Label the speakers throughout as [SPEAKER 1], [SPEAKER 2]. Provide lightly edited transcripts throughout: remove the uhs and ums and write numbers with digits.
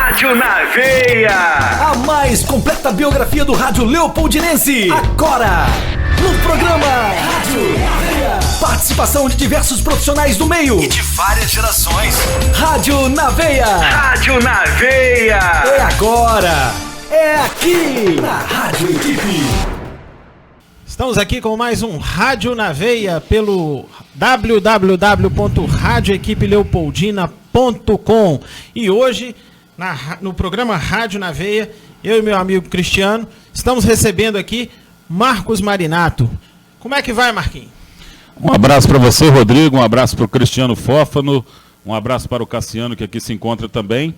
[SPEAKER 1] Rádio na Veia.
[SPEAKER 2] A mais completa biografia do rádio leopoldinense. Agora, no programa Rádio na Veia. Participação de diversos profissionais do meio
[SPEAKER 3] e de várias gerações.
[SPEAKER 2] Rádio na Veia.
[SPEAKER 1] Rádio na Veia.
[SPEAKER 2] É agora. É aqui, na Rádio Equipe.
[SPEAKER 4] Estamos aqui com mais um Rádio na Veia pelo www.radioequipeleopoldina.com. E hoje, no programa Rádio na Veia, eu e meu amigo Cristiano estamos recebendo aqui Marcos Marinato. Como é que vai, Marquinhos?
[SPEAKER 5] Um abraço para você, Rodrigo, um abraço para o Cristiano Fófano, um abraço para o Cassiano, que aqui se encontra também.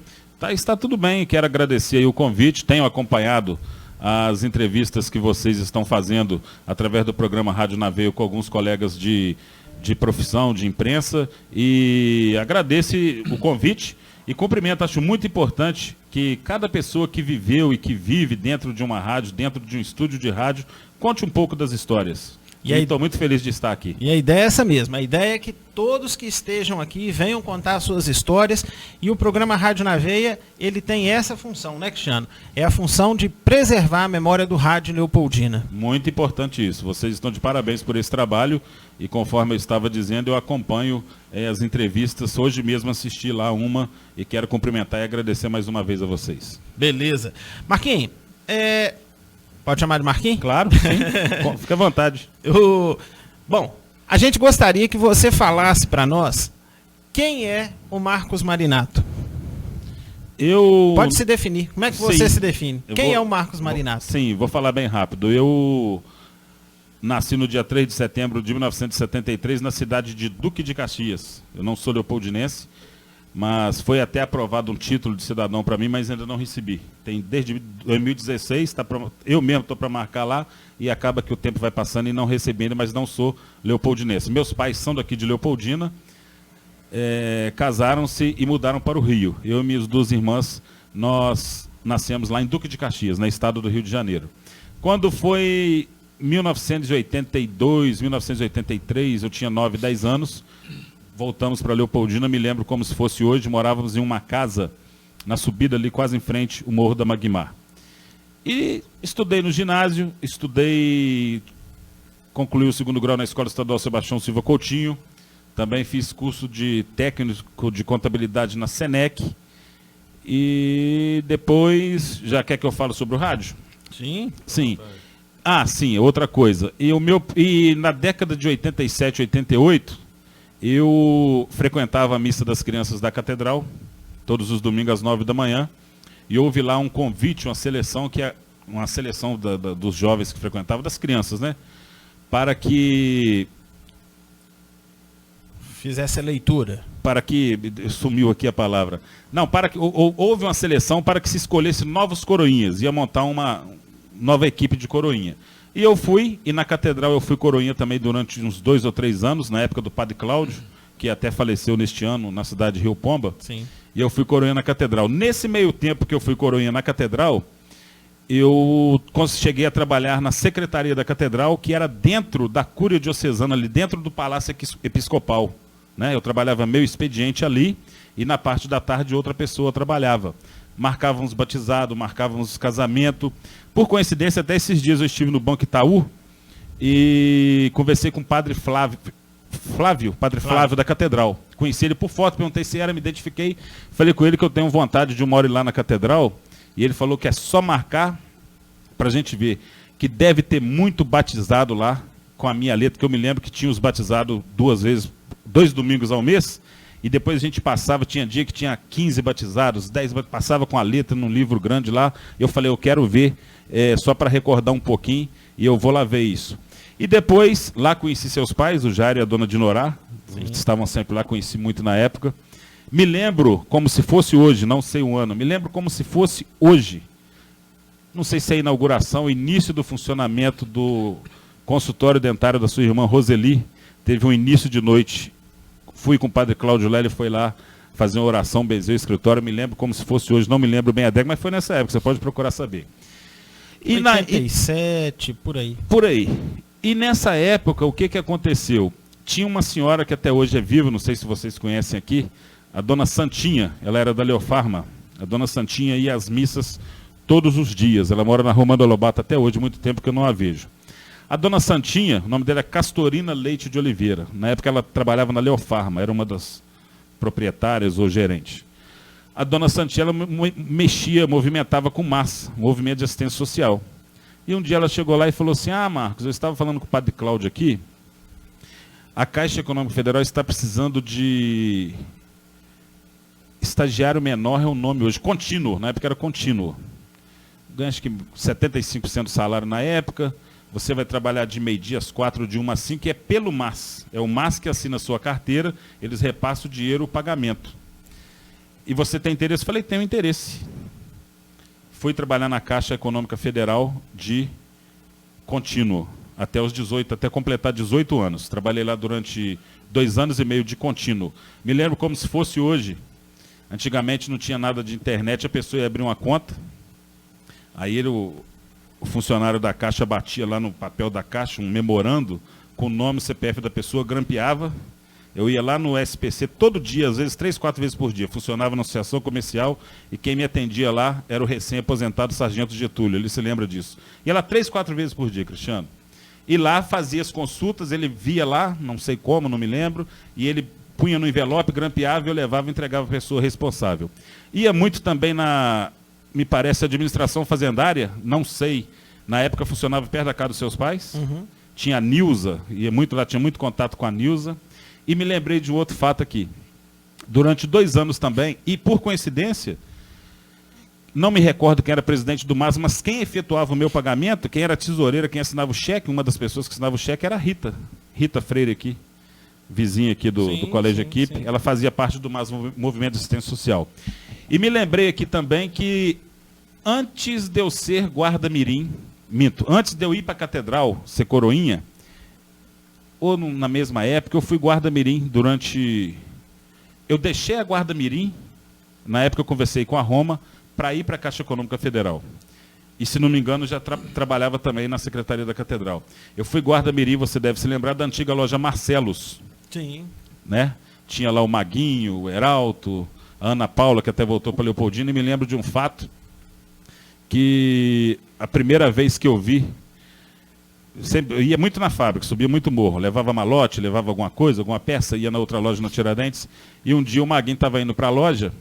[SPEAKER 5] Está tudo bem, quero agradecer aí o convite, tenho acompanhado as entrevistas que vocês estão fazendo através do programa Rádio na Veia com alguns colegas de profissão, de imprensa, e agradeço o convite e cumprimento. Acho muito importante que cada pessoa que viveu e que vive dentro de uma rádio, dentro de um estúdio de rádio, conte um pouco das histórias. E aí, estou muito feliz de estar aqui.
[SPEAKER 4] E a ideia é essa mesma, a ideia é que todos que estejam aqui venham contar as suas histórias, e o programa Rádio na Veia, ele tem essa função, né, Cristiano? É a função de preservar a memória do rádio Leopoldina.
[SPEAKER 5] Muito importante isso, vocês estão de parabéns por esse trabalho, e conforme eu estava dizendo, eu acompanho as entrevistas, hoje mesmo assisti lá uma, e quero cumprimentar e agradecer mais uma vez a vocês.
[SPEAKER 4] Beleza. Marquinhos, pode chamar de Marquinhos?
[SPEAKER 5] Claro, sim. Fica à vontade.
[SPEAKER 4] Bom, a gente gostaria que você falasse para nós quem é o Marcos Marinato. Pode se definir. Como é que você se define? Quem é o Marcos Marinato?
[SPEAKER 5] Sim, vou falar bem rápido. Eu nasci no dia 3 de setembro de 1973 na cidade de Duque de Caxias. Eu não sou leopoldinense, mas foi até aprovado um título de cidadão para mim, mas ainda não recebi. Tem desde 2016, eu mesmo estou para marcar lá, e acaba que o tempo vai passando e não recebi ainda, mas não sou leopoldinense. Meus pais são daqui de Leopoldina, casaram-se e mudaram para o Rio. Eu e minhas duas irmãs, nós nascemos lá em Duque de Caxias, no estado do Rio de Janeiro. Quando foi 1982, 1983, eu tinha 9, 10 anos, voltamos para Leopoldina, me lembro como se fosse hoje, morávamos em uma casa na subida ali, quase em frente, o Morro da Magmar. E estudei no ginásio, concluí o segundo grau na Escola Estadual Sebastião Silva Coutinho, também fiz curso de técnico de contabilidade na Senec, e depois, já quer que eu fale sobre o rádio?
[SPEAKER 4] Sim.
[SPEAKER 5] Sim. Sim, outra coisa. E na década de 87, 88, eu frequentava a missa das crianças da Catedral, todos os domingos às 9 da manhã, e houve lá um convite, uma seleção, que é uma seleção dos jovens que frequentavam, das crianças, né? Para que
[SPEAKER 4] fizesse a leitura.
[SPEAKER 5] Para que, sumiu aqui a palavra. Não, para que houve uma seleção para que se escolhesse novos coroinhas, ia montar uma nova equipe de coroinha. E eu fui, e na Catedral eu fui coroinha também durante uns 2 ou 3 anos, na época do Padre Cláudio, que até faleceu neste ano na cidade de Rio Pomba.
[SPEAKER 4] Sim.
[SPEAKER 5] E eu fui coroinha na Catedral. Nesse meio tempo que eu fui coroinha na Catedral, eu cheguei a trabalhar na secretaria da Catedral, que era dentro da Cúria Diocesana, ali dentro do Palácio Episcopal. Né? Eu trabalhava meu expediente ali, e na parte da tarde outra pessoa trabalhava. Marcávamos batizado, marcávamos casamento. Por coincidência, até esses dias eu estive no Banco Itaú e conversei com o padre Flávio da Catedral. Conheci ele por foto, perguntei se era, me identifiquei. Falei com ele que eu tenho vontade de uma hora ir lá na Catedral, e ele falou que é só marcar para a gente ver, que deve ter muito batizado lá, com a minha letra, que eu me lembro que tinha os batizados 2 vezes, 2 domingos ao mês, e depois a gente passava, tinha dia que tinha 15 batizados, 10 passava com a letra num livro grande lá. Eu falei, eu quero ver, só para recordar um pouquinho, e eu vou lá ver isso. E depois, lá conheci seus pais, o Jair e a dona Dinorá, estavam sempre lá, conheci muito na época. Me lembro como se fosse hoje, não sei o ano, me lembro como se fosse hoje. Não sei se é a inauguração, o início do funcionamento do consultório dentário da sua irmã Roseli, teve um início de noite. Fui com o padre Cláudio lá, ele foi lá fazer uma oração, benzeu o escritório, me lembro como se fosse hoje, não me lembro bem a década, mas foi nessa época, você pode procurar saber.
[SPEAKER 4] 87, por aí.
[SPEAKER 5] Por aí. E nessa época, o que aconteceu? Tinha uma senhora que até hoje é viva, não sei se vocês conhecem aqui, a dona Santinha, ela era da Leofarma, A dona Santinha ia às missas todos os dias. Ela mora na Rua Manda Lobato até hoje, muito tempo que eu não a vejo. A dona Santinha, o nome dela é Castorina Leite de Oliveira. Na época ela trabalhava na Leofarma, era uma das proprietárias ou gerentes. A dona Santinha, ela movimentava com massa, movimento de assistência social. E um dia ela chegou lá e falou assim: ah, Marcos, eu estava falando com o padre Cláudio aqui, a Caixa Econômica Federal está precisando de estagiário menor, é o nome hoje, contínuo, na época era contínuo. Ganha acho que 75% do salário na época, você vai trabalhar de meio-dia às 4, de 1 às 5, que é pelo MAS. É o MAS que assina a sua carteira, eles repassam o dinheiro, o pagamento. E você tem interesse? Eu falei, tenho interesse. Fui trabalhar na Caixa Econômica Federal de contínuo, até os 18, até completar 18 anos. Trabalhei lá durante 2 anos e meio de contínuo. Me lembro como se fosse hoje. Antigamente não tinha nada de internet, a pessoa ia abrir uma conta, aí o funcionário da Caixa batia lá no papel da Caixa um memorando com o nome e CPF da pessoa, grampeava. Eu ia lá no SPC todo dia, às vezes 3, 4 vezes por dia. Funcionava na associação comercial e quem me atendia lá era o recém-aposentado Sargento Getúlio, ele se lembra disso. Ia lá 3, 4 vezes por dia, Cristiano. E lá fazia as consultas, ele via lá, não sei como, não me lembro, e ele punha no envelope, grampeava, eu levava e entregava a pessoa responsável. Ia muito também na, me parece, administração fazendária, não sei, na época funcionava perto da casa dos seus pais, tinha a Nilza, ia muito lá, tinha muito contato com a Nilza, e me lembrei de um outro fato aqui. Durante 2 anos também, e por coincidência, não me recordo quem era presidente do MAS, mas quem efetuava o meu pagamento, quem era tesoureira, quem assinava o cheque, uma das pessoas que assinava o cheque era a Rita. Rita Freire aqui, vizinha aqui do Colégio Equipe. Sim. Ela fazia parte do MAS, Movimento de Assistência Social. E me lembrei aqui também que antes de eu ser guarda-mirim, antes de eu ir para a Catedral, ser coroinha, ou na mesma época, eu fui guarda-mirim durante... Eu deixei a guarda-mirim, na época eu conversei com a Roma, para ir para a Caixa Econômica Federal. E, se não me engano, já trabalhava também na Secretaria da Catedral. Eu fui guarda-mirim, você deve se lembrar, da antiga loja Marcelos.
[SPEAKER 4] Sim.
[SPEAKER 5] Né? Tinha lá o Maguinho, o Heralto, a Ana Paula, que até voltou para Leopoldina, e me lembro de um fato que a primeira vez que eu vi, eu ia muito na fábrica, subia muito morro, levava malote, levava alguma coisa, alguma peça, ia na outra loja na Tiradentes, e um dia o Maguinho estava indo para a loja,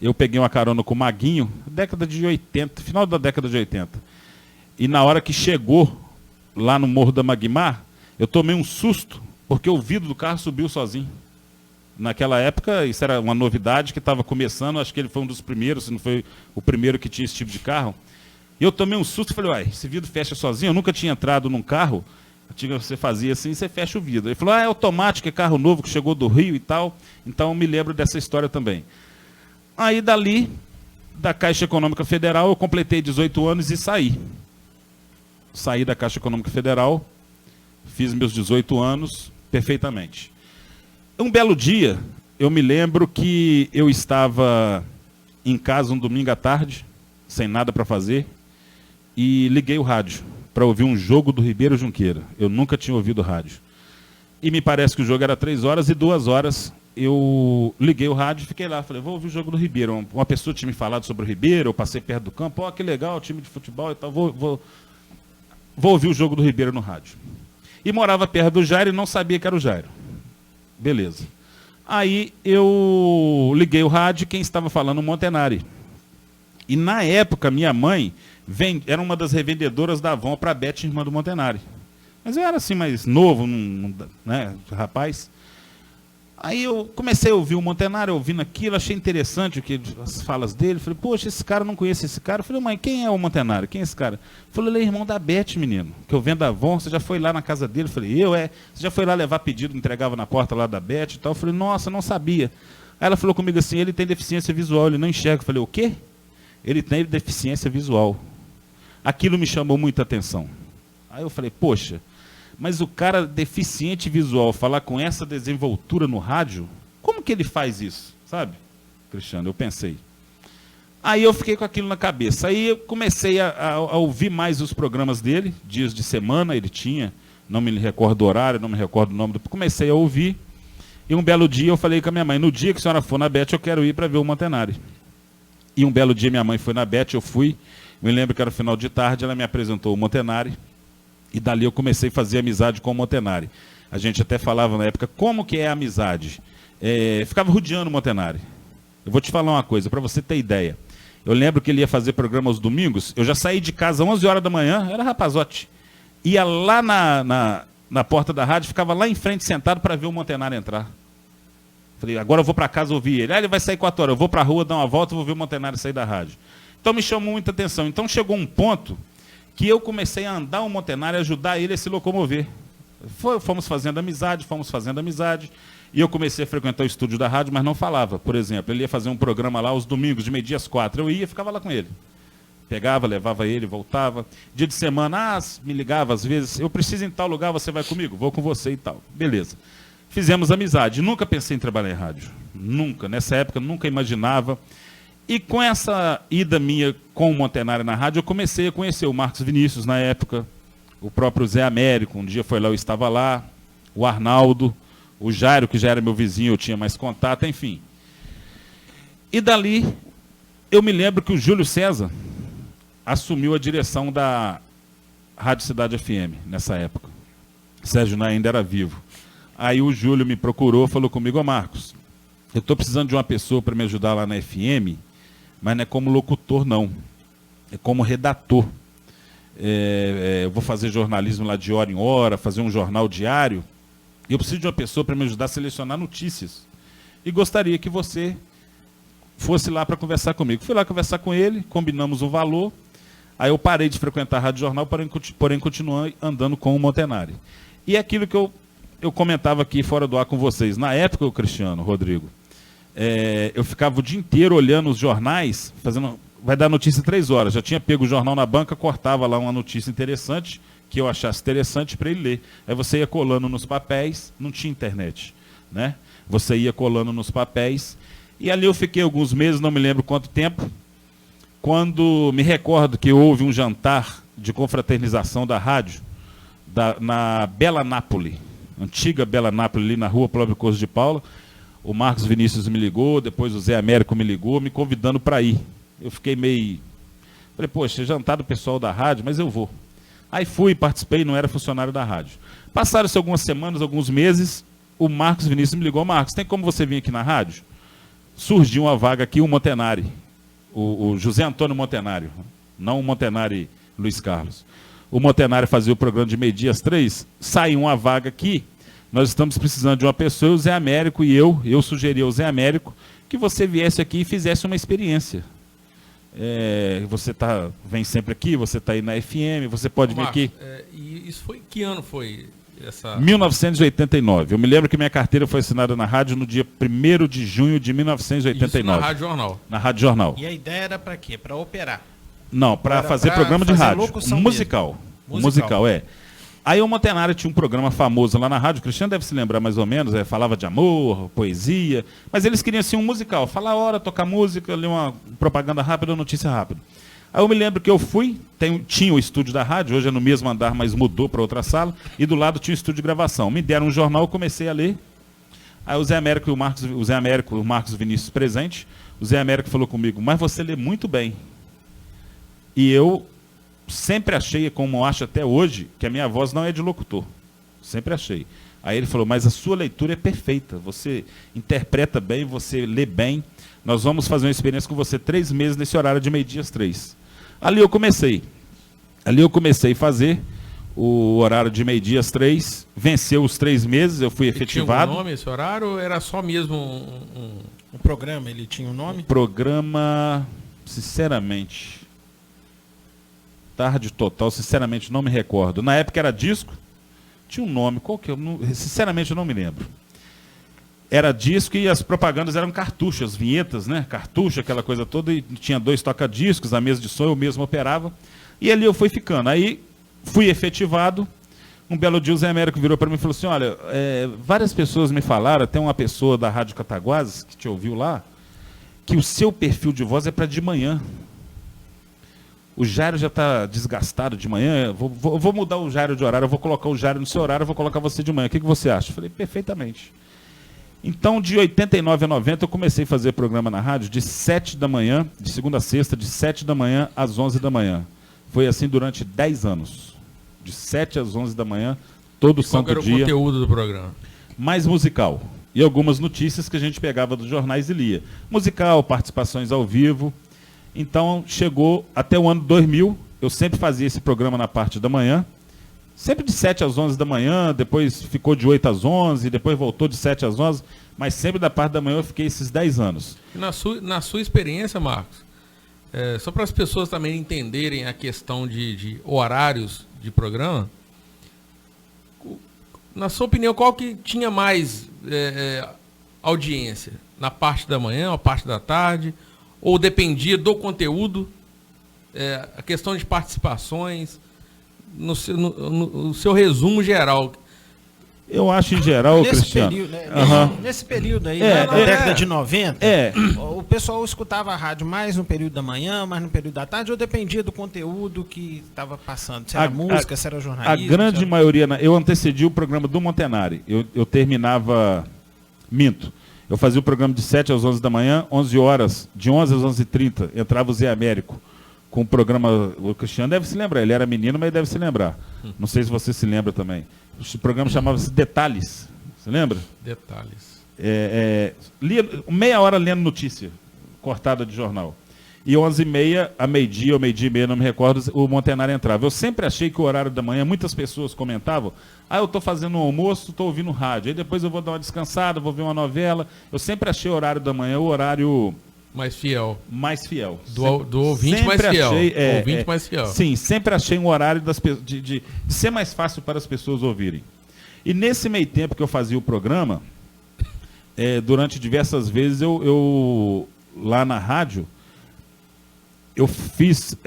[SPEAKER 5] eu peguei uma carona com o Maguinho, década de 80, final da década de 80, e na hora que chegou lá no Morro da Magmar, eu tomei um susto, porque o vidro do carro subiu sozinho. Naquela época, isso era uma novidade que estava começando, acho que ele foi um dos primeiros, se não foi o primeiro que tinha esse tipo de carro. E eu tomei um susto e falei, uai, esse vidro fecha sozinho? Eu nunca tinha entrado num carro, você fazia assim e você fecha o vidro. Ele falou, é automático, é carro novo que chegou do Rio e tal. Então eu me lembro dessa história também. Aí dali, da Caixa Econômica Federal, eu completei 18 anos e saí. Saí da Caixa Econômica Federal, fiz meus 18 anos perfeitamente. Um belo dia, eu me lembro que eu estava em casa um domingo à tarde, sem nada para fazer, e liguei o rádio para ouvir um jogo do Ribeiro Junqueira. Eu nunca tinha ouvido rádio. E me parece que o jogo era 3 horas, e 2 horas eu liguei o rádio e fiquei lá. Falei, vou ouvir o jogo do Ribeiro. Uma pessoa tinha me falado sobre o Ribeiro, eu passei perto do campo, ó, que legal, time de futebol e tal, vou ouvir o jogo do Ribeiro no rádio. E morava perto do Jairo e não sabia que era o Jairo. Beleza. Aí eu liguei o rádio e quem estava falando, o Montenari. E na época, minha mãe era uma das revendedoras da Avon para a Beth, irmã do Montenari. Mas eu era assim mais novo, né, rapaz. Aí eu comecei a ouvir o Montenari, ouvindo aquilo, achei interessante as falas dele. Falei, poxa, esse cara, não conheço esse cara. Falei, mãe, quem é o Montenari? Quem é esse cara? Falei, ele é irmão da Beth, menino, que eu vendo a Avon, você já foi lá na casa dele? Falei, você já foi lá levar pedido, entregava na porta lá da Beth e tal? Falei, nossa, não sabia. Aí ela falou comigo assim, ele tem deficiência visual, ele não enxerga. Falei, o quê? Ele tem deficiência visual. Aquilo me chamou muita atenção. Aí eu falei, poxa, mas o cara deficiente visual falar com essa desenvoltura no rádio, como que ele faz isso? Sabe, Cristiano, eu pensei. Aí eu fiquei com aquilo na cabeça. Aí eu comecei a ouvir mais os programas dele, dias de semana ele tinha, não me recordo o horário, não me recordo o nome. Comecei a ouvir, e um belo dia eu falei com a minha mãe, no dia que a senhora for na Beth, eu quero ir para ver o Montenari. E um belo dia minha mãe foi na Beth, eu fui. Me lembro que era final de tarde, ela me apresentou o Montenari. E dali eu comecei a fazer amizade com o Montenari. A gente até falava na época, como que é a amizade? Ficava rodeando o Montenari. Eu vou te falar uma coisa, para você ter ideia. Eu lembro que ele ia fazer programa aos domingos, eu já saí de casa às 11 horas da manhã, era rapazote. Ia lá na porta da rádio, ficava lá em frente sentado para ver o Montenari entrar. Falei, agora eu vou para casa ouvir ele. Ele vai sair 4 horas, eu vou para a rua dar uma volta, vou ver o Montenari sair da rádio. Então me chamou muita atenção. Então chegou um ponto que eu comecei a andar o Montenari, ajudar ele a se locomover. Fomos fazendo amizade, e eu comecei a frequentar o estúdio da rádio, mas não falava. Por exemplo, ele ia fazer um programa lá aos domingos, de meio-dia às 4. Eu ia e ficava lá com ele. Pegava, levava ele, voltava. Dia de semana, me ligava às vezes, eu preciso ir em tal lugar, você vai comigo? Vou com você e tal. Beleza. Fizemos amizade. Nunca pensei em trabalhar em rádio. Nunca. Nessa época, nunca imaginava. E com essa ida minha com o Montenari na rádio, eu comecei a conhecer o Marcos Vinícius na época, o próprio Zé Américo, um dia foi lá, eu estava lá, o Arnaldo, o Jairo, que já era meu vizinho, eu tinha mais contato, enfim. E dali, eu me lembro que o Júlio César assumiu a direção da Rádio Cidade FM, nessa época. Sérgio Nay ainda era vivo. Aí o Júlio me procurou, falou comigo, Marcos, eu estou precisando de uma pessoa para me ajudar lá na FM, mas não é como locutor, não. É como redator. Eu vou fazer jornalismo lá de hora em hora, fazer um jornal diário. E eu preciso de uma pessoa para me ajudar a selecionar notícias. E gostaria que você fosse lá para conversar comigo. Fui lá conversar com ele, combinamos o valor. Aí eu parei de frequentar a Rádio Jornal, porém continuei andando com o Montenari. E aquilo que eu comentava aqui fora do ar com vocês. Na época, o Cristiano, Rodrigo, eu ficava o dia inteiro olhando os jornais, vai dar notícia 3 horas. Já tinha pego o jornal na banca, cortava lá uma notícia interessante, que eu achasse interessante para ele ler. Aí você ia colando nos papéis, não tinha internet, né? Você ia colando nos papéis. E ali eu fiquei alguns meses, não me lembro quanto tempo, quando me recordo que houve um jantar de confraternização da rádio, na Bela Nápole, antiga Bela Nápole, ali na rua Flávio Costa de Paula. O Marcos Vinícius me ligou, depois o Zé Américo me ligou, me convidando para ir. Eu fiquei meio... Falei, poxa, jantar do pessoal da rádio, mas eu vou. Aí fui, participei, não era funcionário da rádio. Passaram-se algumas semanas, alguns meses, o Marcos Vinícius me ligou, Marcos, tem como você vir aqui na rádio? Surgiu uma vaga aqui, o Montenari, o José Antônio Montenari, não o Montenari Luiz Carlos. O Montenari fazia o programa de meio-dia às 3, saiu uma vaga aqui, nós estamos precisando de uma pessoa, o Zé Américo e eu sugeri ao Zé Américo que você viesse aqui e fizesse uma experiência. Você vem sempre aqui, você está aí na FM, você pode vir aqui.
[SPEAKER 3] E isso foi, que ano foi essa?
[SPEAKER 5] 1989. Eu me lembro que minha carteira foi assinada na rádio no dia 1º de junho de 1989.
[SPEAKER 3] Isso na Rádio Jornal?
[SPEAKER 5] Na Rádio Jornal.
[SPEAKER 4] E a ideia era para quê? Para operar?
[SPEAKER 5] Não, para fazer programa de rádio. Musical. Musical, Aí o Montenari tinha um programa famoso lá na rádio, o Cristiano deve se lembrar mais ou menos, falava de amor, poesia, mas eles queriam assim um musical, falar a hora, tocar música, ler uma propaganda rápida, notícia rápida. Aí eu me lembro que eu fui, tinha o estúdio da rádio, hoje é no mesmo andar, mas mudou para outra sala, e do lado tinha o estúdio de gravação. Me deram um jornal, eu comecei a ler. Aí o Zé Américo e o Marcos Vinícius presente, o Zé Américo falou comigo, mas você lê muito bem. E eu sempre achei, como acho até hoje, que a minha voz não é de locutor. Sempre achei. Aí ele falou, mas a sua leitura é perfeita, você interpreta bem, você lê bem, nós vamos fazer uma experiência com você 3 meses nesse horário de meio-dia às 3. Ali eu comecei a fazer o horário de meio-dia às 3, venceu os 3 meses, eu fui efetivado.
[SPEAKER 3] Tinha um nome esse horário ou era só mesmo
[SPEAKER 4] um programa? Ele tinha um nome?
[SPEAKER 5] Programa, sinceramente... Tarde Total, sinceramente não me recordo. Na época era disco, tinha um nome, qual que eu sinceramente eu não me lembro. Era disco e as propagandas eram cartuchos, vinhetas, né? Cartucho, aquela coisa toda, e tinha 2 toca-discos, a mesa de som eu mesmo operava. E ali eu fui ficando. Aí fui efetivado. Um belo dia o Zé Américo virou para mim e falou assim, olha, várias pessoas me falaram, até uma pessoa da Rádio Cataguases, que te ouviu lá, que o seu perfil de voz é para de manhã. O Jairo já está desgastado de manhã, vou mudar o Jairo de horário, eu vou colocar o Jairo no seu horário, eu vou colocar você de manhã. O que você acha? Eu falei, perfeitamente. Então, de 89 a 90, eu comecei a fazer programa na rádio de 7 da manhã, de segunda a sexta, de 7 da manhã às 11 da manhã. Foi assim durante 10 anos. De 7 às 11 da manhã, todo santo dia.
[SPEAKER 3] Qual era o conteúdo do programa?
[SPEAKER 5] Mais musical. E algumas notícias que a gente pegava dos jornais e lia. Musical, participações ao vivo. Então, chegou até o ano 2000, eu sempre fazia esse programa na parte da manhã. Sempre de 7 às 11 da manhã, depois ficou de 8 às 11, depois voltou de 7 às 11, mas sempre da parte da manhã eu fiquei esses 10 anos.
[SPEAKER 3] E na sua experiência, Marcos, só para as pessoas também entenderem a questão de horários de programa, na sua opinião, qual que tinha mais audiência? Na parte da manhã, na parte da tarde? Ou dependia do conteúdo? A questão de participações? No seu resumo geral.
[SPEAKER 5] Eu acho em geral,
[SPEAKER 4] nesse
[SPEAKER 5] Cristiano.
[SPEAKER 4] Período, né?
[SPEAKER 5] Uhum.
[SPEAKER 4] Nesse período aí,
[SPEAKER 5] É,
[SPEAKER 4] na década de 90, o pessoal escutava a rádio mais no período da manhã, mais no período da tarde, ou dependia do conteúdo que estava passando? Se era música, se era jornalismo?
[SPEAKER 5] A grande maioria, eu antecedi o programa do Montenari. Eu terminava, minto. Eu fazia o programa de 7 às 11 da manhã, 11 horas, de 11 às 11h30, entrava o Zé Américo. Com o programa, o Cristiano deve se lembrar, ele era menino, mas deve se lembrar. Não sei se você se lembra também. O programa chamava-se Detalhes, você lembra?
[SPEAKER 3] Detalhes.
[SPEAKER 5] Lia meia hora lendo notícia, cortada de jornal. E 11h30, a meio-dia ou meio-dia e meia, não me recordo, o Montenari entrava. Eu sempre achei que o horário da manhã, muitas pessoas comentavam, eu estou fazendo um almoço, estou ouvindo rádio, aí depois eu vou dar uma descansada, vou ver uma novela. Eu sempre achei o horário da manhã o horário...
[SPEAKER 3] Mais fiel.
[SPEAKER 5] Mais fiel.
[SPEAKER 3] Do ouvinte mais fiel. Ouvinte mais fiel.
[SPEAKER 5] Sim, sempre achei um horário de ser mais fácil para as pessoas ouvirem. E nesse meio tempo que eu fazia o programa, durante diversas vezes, eu lá na rádio, eu fiz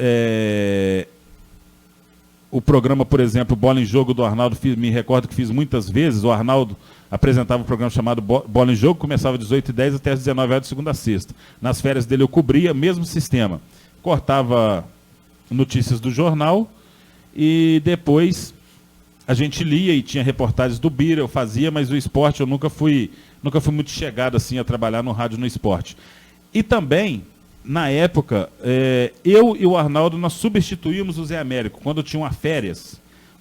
[SPEAKER 5] o programa, por exemplo, Bola em Jogo do Arnaldo, me recordo que fiz muitas vezes. O Arnaldo apresentava um programa chamado Bola em Jogo, começava às 18h10 até às 19h de segunda a sexta. Nas férias dele eu cobria, mesmo sistema. Cortava notícias do jornal e depois a gente lia e tinha reportagens do Bira, eu fazia, mas o esporte eu nunca fui muito chegado assim a trabalhar no rádio no esporte. E também, na época, eu e o Arnaldo, nós substituímos o Zé Américo, quando tinha uma férias.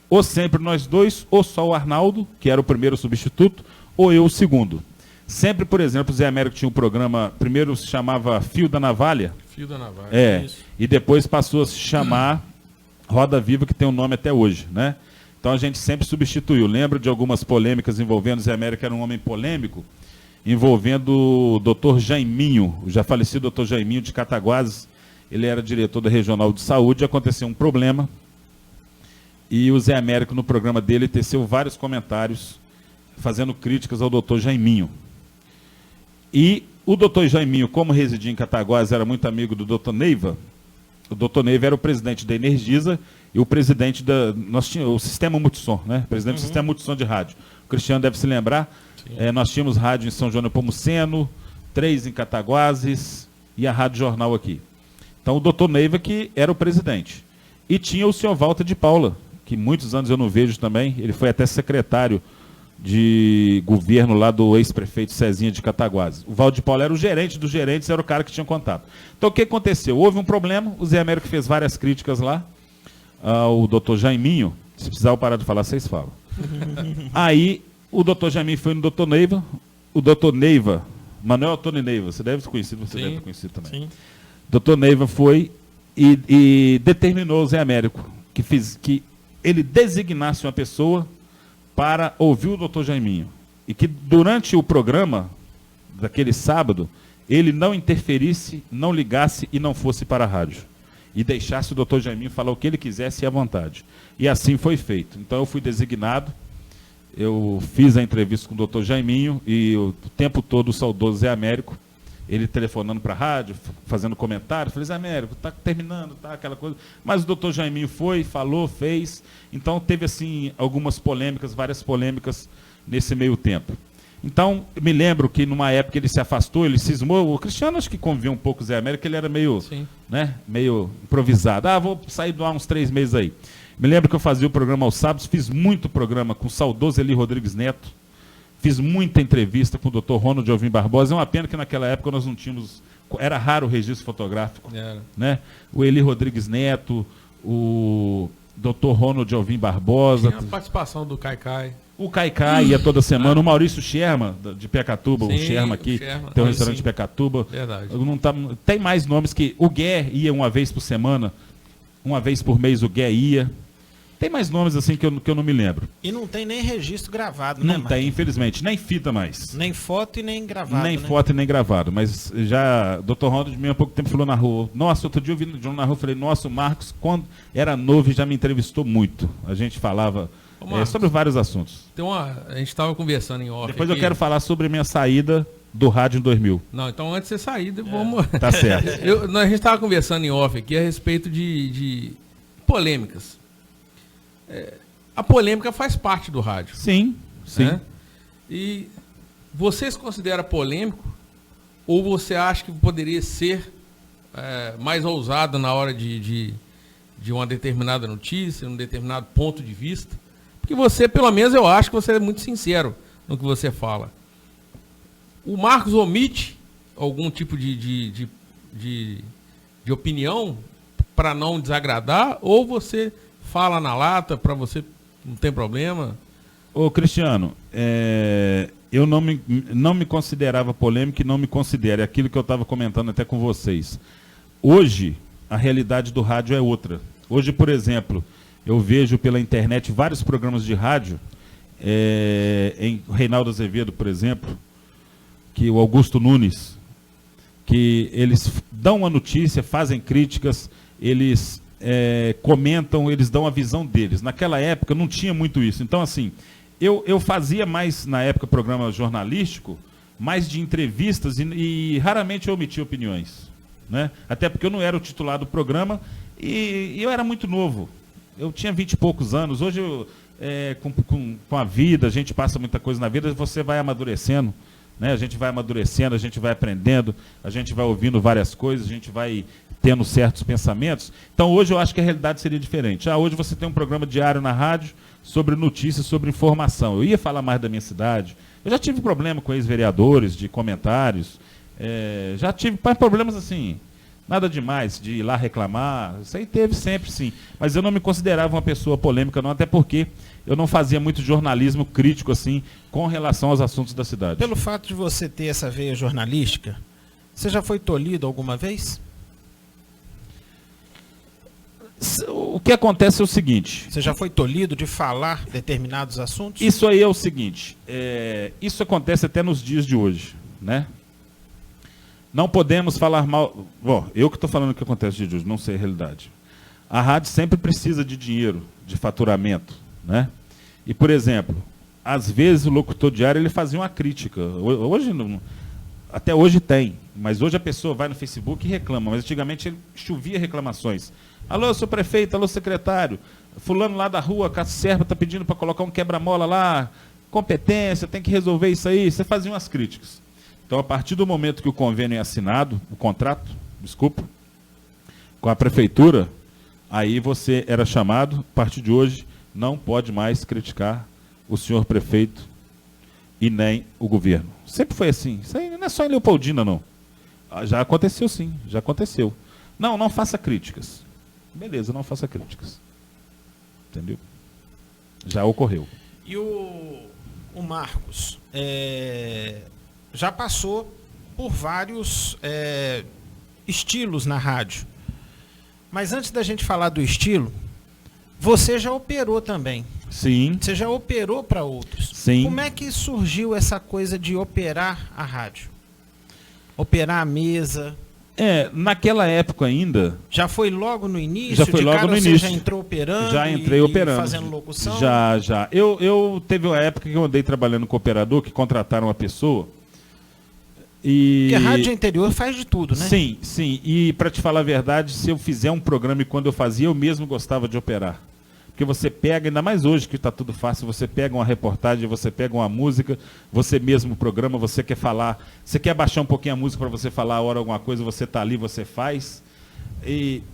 [SPEAKER 5] Ou sempre nós dois, ou só o Arnaldo, que era o primeiro substituto, ou eu o segundo. Sempre, por exemplo, o Zé Américo tinha um programa, primeiro se chamava Fio da Navalha.
[SPEAKER 3] Fio da Navalha,
[SPEAKER 5] isso. E depois passou a se chamar Roda Viva, que tem um nome até hoje, né? Então a gente sempre substituiu. Lembro de algumas polêmicas envolvendo o Zé Américo, era um homem polêmico, envolvendo o doutor Jaiminho, o já falecido doutor Jaiminho de Cataguases. Ele era diretor da Regional de Saúde, aconteceu um problema. E o Zé Américo, no programa dele, teceu vários comentários fazendo críticas ao doutor Jaiminho. E o doutor Jaiminho, como residia em Cataguases, era muito amigo do doutor Neiva. O doutor Neiva era o presidente da Energisa e o presidente nós tínhamos o Sistema Multissom, né? Presidente do Sistema Multissom de rádio. O Cristiano deve se lembrar. Nós tínhamos rádio em São João Nepomuceno, 3 em Cataguases e a Rádio Jornal aqui. Então o doutor Neiva que era o presidente. E tinha o senhor Walter de Paula, que muitos anos eu não vejo também, ele foi até secretário de governo lá do ex-prefeito Cezinha de Cataguases. O Walter de Paula era o gerente dos gerentes, era o cara que tinha contato. Então o que aconteceu? Houve um problema, o Zé Américo fez várias críticas lá, ao doutor Jaiminho, se precisar eu parar de falar, vocês falam. Aí o doutor Jaiminho foi no doutor Neiva, o doutor Neiva, Manuel Antônio Neiva, você deve ter conhecido, você deve ter conhecido também. Sim. Doutor Neiva foi e determinou o Zé Américo que ele designasse uma pessoa para ouvir o doutor Jaiminho. E que durante o programa daquele sábado, ele não interferisse, não ligasse e não fosse para a rádio. E deixasse o doutor Jaiminho falar o que ele quisesse à vontade. E assim foi feito. Então eu fui designado, eu fiz a entrevista com o doutor Jaiminho e o tempo todo o saudoso Zé Américo, ele telefonando para a rádio, fazendo comentário, falei, Zé Américo, está terminando, tá aquela coisa. Mas o doutor Jaiminho foi, falou, fez. Então teve assim algumas polêmicas, várias polêmicas nesse meio tempo. Então, me lembro que numa época ele se afastou, ele cismou. O Cristiano acho que conviveu um pouco com o Zé Américo, ele era meio, né, meio improvisado. Vou sair do ar uns 3 meses aí. Me lembro que eu fazia o programa aos sábados, fiz muito programa com o saudoso Eli Rodrigues Neto. Fiz muita entrevista com o Dr. Ronald Alvim Barbosa. É uma pena que naquela época nós não tínhamos... Era raro o registro fotográfico. Né? O Eli Rodrigues Neto, o Dr. Ronald Alvim Barbosa.
[SPEAKER 3] Tinha a participação do Caicai.
[SPEAKER 5] O Caicai ia toda semana. O Maurício Scherma, de Pecatuba.
[SPEAKER 3] Sim,
[SPEAKER 5] o Scherma aqui,
[SPEAKER 3] o Scherma.
[SPEAKER 5] tem um restaurante de Pecatuba.
[SPEAKER 3] Verdade.
[SPEAKER 5] Tem mais nomes que... O Gué ia uma vez por semana. Uma vez por mês o Gué ia. Tem mais nomes assim que eu não me lembro.
[SPEAKER 4] E não tem nem registro gravado,
[SPEAKER 5] né?
[SPEAKER 4] Não
[SPEAKER 5] Marcos? Tem, infelizmente. Nem fita mais.
[SPEAKER 4] Nem foto e nem gravado.
[SPEAKER 5] Nem foto e nem gravado. Mas já, Dr. Ronald, há pouco tempo falou na rua. Nossa, outro dia eu vi no John na rua, falei, nossa, o Marcos, quando era novo, já me entrevistou muito. A gente falava sobre vários assuntos.
[SPEAKER 3] A gente estava conversando em off.
[SPEAKER 5] Depois
[SPEAKER 3] aqui.
[SPEAKER 5] eu quero falar sobre minha saída do rádio em 2000.
[SPEAKER 3] Não, então antes de você sair, vamos...
[SPEAKER 5] Tá certo.
[SPEAKER 3] A gente estava conversando em off aqui a respeito de polêmicas. A polêmica faz parte do rádio.
[SPEAKER 5] Sim, sim.
[SPEAKER 3] Né? E você se considera polêmico ou você acha que poderia ser mais ousado na hora de uma determinada notícia, um determinado ponto de vista? Porque você, pelo menos eu acho que você é muito sincero no que você fala. O Marcos omite algum tipo de opinião para não desagradar ou você fala na lata para você... Não tem problema?
[SPEAKER 5] Ô, Cristiano, eu não me considerava polêmico e não me considero. É aquilo que eu estava comentando até com vocês. Hoje, a realidade do rádio é outra. Hoje, por exemplo, eu vejo pela internet vários programas de rádio, em Reinaldo Azevedo, por exemplo, que o Augusto Nunes, que eles dão uma notícia, fazem críticas, eles... comentam, eles dão a visão deles. Naquela época não tinha muito isso. Então, assim, eu fazia mais, na época, programa jornalístico, mais de entrevistas e raramente eu omitia opiniões. Né? Até porque eu não era o titular do programa e eu era muito novo. Eu tinha 20 e poucos anos. Hoje, com a vida, a gente passa muita coisa na vida, você vai amadurecendo. Né? A gente vai amadurecendo, a gente vai aprendendo, a gente vai ouvindo várias coisas, a gente vai tendo certos pensamentos. Então hoje eu acho que a realidade seria diferente. Hoje você tem um programa diário na rádio sobre notícias, sobre informação. Eu ia falar mais da minha cidade. Eu já tive problema com ex-vereadores, de comentários. Já tive problemas assim, nada demais, de ir lá reclamar. Isso aí teve sempre, sim. Mas eu não me considerava uma pessoa polêmica, não, até porque eu não fazia muito jornalismo crítico assim com relação aos assuntos da cidade.
[SPEAKER 4] Pelo fato de você ter essa veia jornalística, você já foi tolhido alguma vez?
[SPEAKER 5] O que acontece é o seguinte...
[SPEAKER 4] Você já foi tolhido de falar determinados assuntos?
[SPEAKER 5] Isso aí é o seguinte, isso acontece até nos dias de hoje, né? Não podemos falar mal... Bom, eu que estou falando o que acontece nos dias de hoje, não sei a realidade. A rádio sempre precisa de dinheiro, de faturamento, né? E, por exemplo, às vezes o locutor diário ele fazia uma crítica. Hoje não... Até hoje tem, mas hoje a pessoa vai no Facebook e reclama, mas antigamente chovia reclamações. Alô, seu prefeito, alô, secretário, fulano lá da rua, Cacerba, está pedindo para colocar um quebra-mola lá, competência, tem que resolver isso aí. Você fazia umas críticas. Então, a partir do momento que o convênio é assinado, o contrato, com a prefeitura, aí você era chamado, a partir de hoje, não pode mais criticar o senhor prefeito e nem o governo. Sempre foi assim. Isso aí não é só em Leopoldina, não. Já aconteceu, sim. Já aconteceu. Não faça críticas. Beleza, não faça críticas. Entendeu? Já ocorreu.
[SPEAKER 4] E o Marcos já passou por vários estilos na rádio. Mas antes da gente falar do estilo, você já operou também.
[SPEAKER 5] Sim.
[SPEAKER 4] Você já operou para outros.
[SPEAKER 5] Sim.
[SPEAKER 4] Como é que surgiu essa coisa de operar a rádio? Operar a mesa?
[SPEAKER 5] Naquela época ainda...
[SPEAKER 4] Já foi logo no início?
[SPEAKER 5] Já foi logo no início.
[SPEAKER 4] Você já entrou operando?
[SPEAKER 5] Já entrei operando.
[SPEAKER 4] Fazendo locução?
[SPEAKER 5] Já. Eu teve uma época que eu andei trabalhando com operador, que contrataram uma pessoa.
[SPEAKER 4] Porque a rádio interior faz de tudo, né?
[SPEAKER 5] Sim. E para te falar a verdade, se eu fizer um programa e quando eu fazia, eu mesmo gostava de operar. Porque você pega, ainda mais hoje que está tudo fácil, você pega uma reportagem, você pega uma música, você mesmo programa, você quer falar, você quer baixar um pouquinho a música para você falar a hora alguma coisa, você está ali, você faz.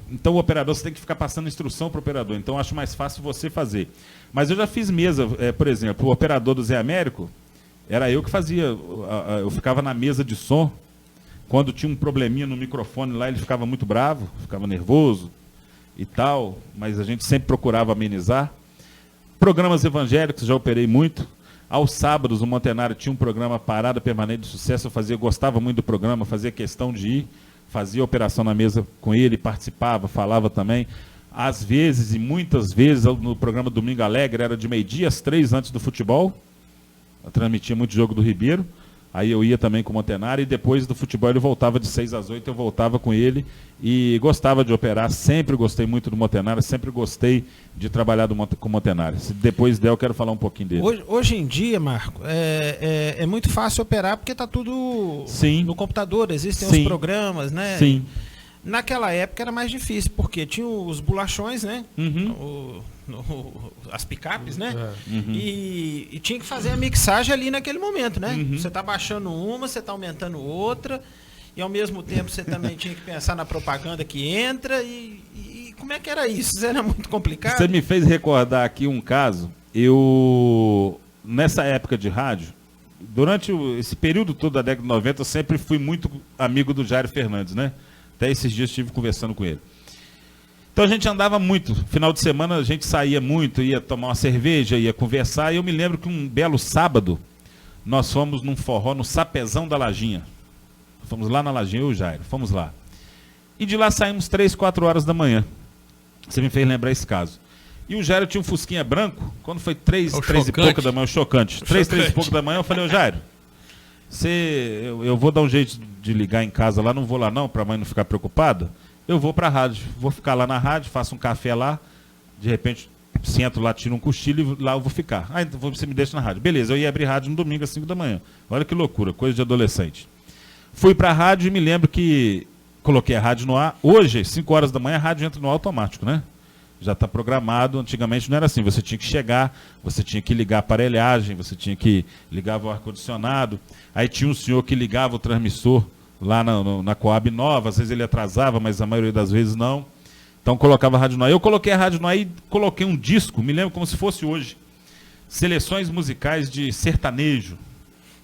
[SPEAKER 5] Então o operador, você tem que ficar passando instrução para o operador. Então eu acho mais fácil você fazer. Mas eu já fiz mesa, por exemplo, o operador do Zé Américo, Era eu que fazia, eu ficava na mesa de som. Quando tinha um probleminha no microfone lá, ele ficava muito bravo, ficava nervoso e tal, mas a gente sempre procurava amenizar. Programas evangélicos, já operei muito. Aos sábados, o Montenário tinha um programa Parada Permanente de Sucesso, eu gostava muito do programa, fazia questão de ir, fazia operação na mesa com ele, participava, falava também. Às vezes, e muitas vezes, no programa Domingo Alegre, era de 12h às 3h antes do futebol, eu transmitia muito jogo do Ribeiro. Aí eu ia também com o Montenário e depois do futebol ele voltava de 6 às 8, eu voltava com ele e gostava de operar, sempre gostei muito do Montenário, sempre gostei de trabalhar com o Montenário. Se depois der, eu quero falar um pouquinho dele.
[SPEAKER 4] Hoje em dia, Marco, é muito fácil operar porque está tudo no computador, existem os programas, né?
[SPEAKER 5] Sim.
[SPEAKER 4] Naquela época era mais difícil, porque tinha os bolachões, né? As picapes, né? E tinha que fazer a mixagem ali naquele momento, né? Você tá baixando uma, você tá aumentando outra, e ao mesmo tempo você também tinha que pensar na propaganda que entra, e como é que era isso? Isso era muito complicado?
[SPEAKER 5] Você me fez recordar aqui um caso, nessa época de rádio, durante esse período todo da década de 90, eu sempre fui muito amigo do Jairo Fernandes, né? Até esses dias estive conversando com ele. Então a gente andava muito. Final de semana a gente saía muito, ia tomar uma cerveja, ia conversar. E eu me lembro que um belo sábado, nós fomos num forró no Sapezão da Lajinha. Fomos lá na Lajinha, eu e o Jairo, fomos lá. E de lá saímos 3, 4 horas da manhã. Você me fez lembrar esse caso. E o Jairo tinha um fusquinha branco, quando foi 3 e pouco da manhã, chocante. 3 e pouco da manhã, eu falei, ô Jairo, eu vou dar um jeito de ligar em casa lá, não vou lá não, para a mãe não ficar preocupada. Eu vou para a rádio, vou ficar lá na rádio, faço um café lá, de repente sento lá, tiro um cochilo e lá eu vou ficar. Ah, então você me deixa na rádio. Beleza, eu ia abrir rádio no domingo às 5 da manhã. Olha que loucura, coisa de adolescente. Fui para a rádio e me lembro que coloquei a rádio no ar. Hoje, 5 horas da manhã, a rádio entra no ar automático, né? Já está programado, antigamente não era assim, você tinha que chegar, você tinha que ligar a aparelhagem, você tinha que ligar o ar-condicionado, aí tinha um senhor que ligava o transmissor lá na Coab Nova, às vezes ele atrasava, mas a maioria das vezes não, então colocava a rádio no ar. Eu coloquei a rádio no ar e coloquei um disco, me lembro como se fosse hoje, seleções musicais de sertanejo,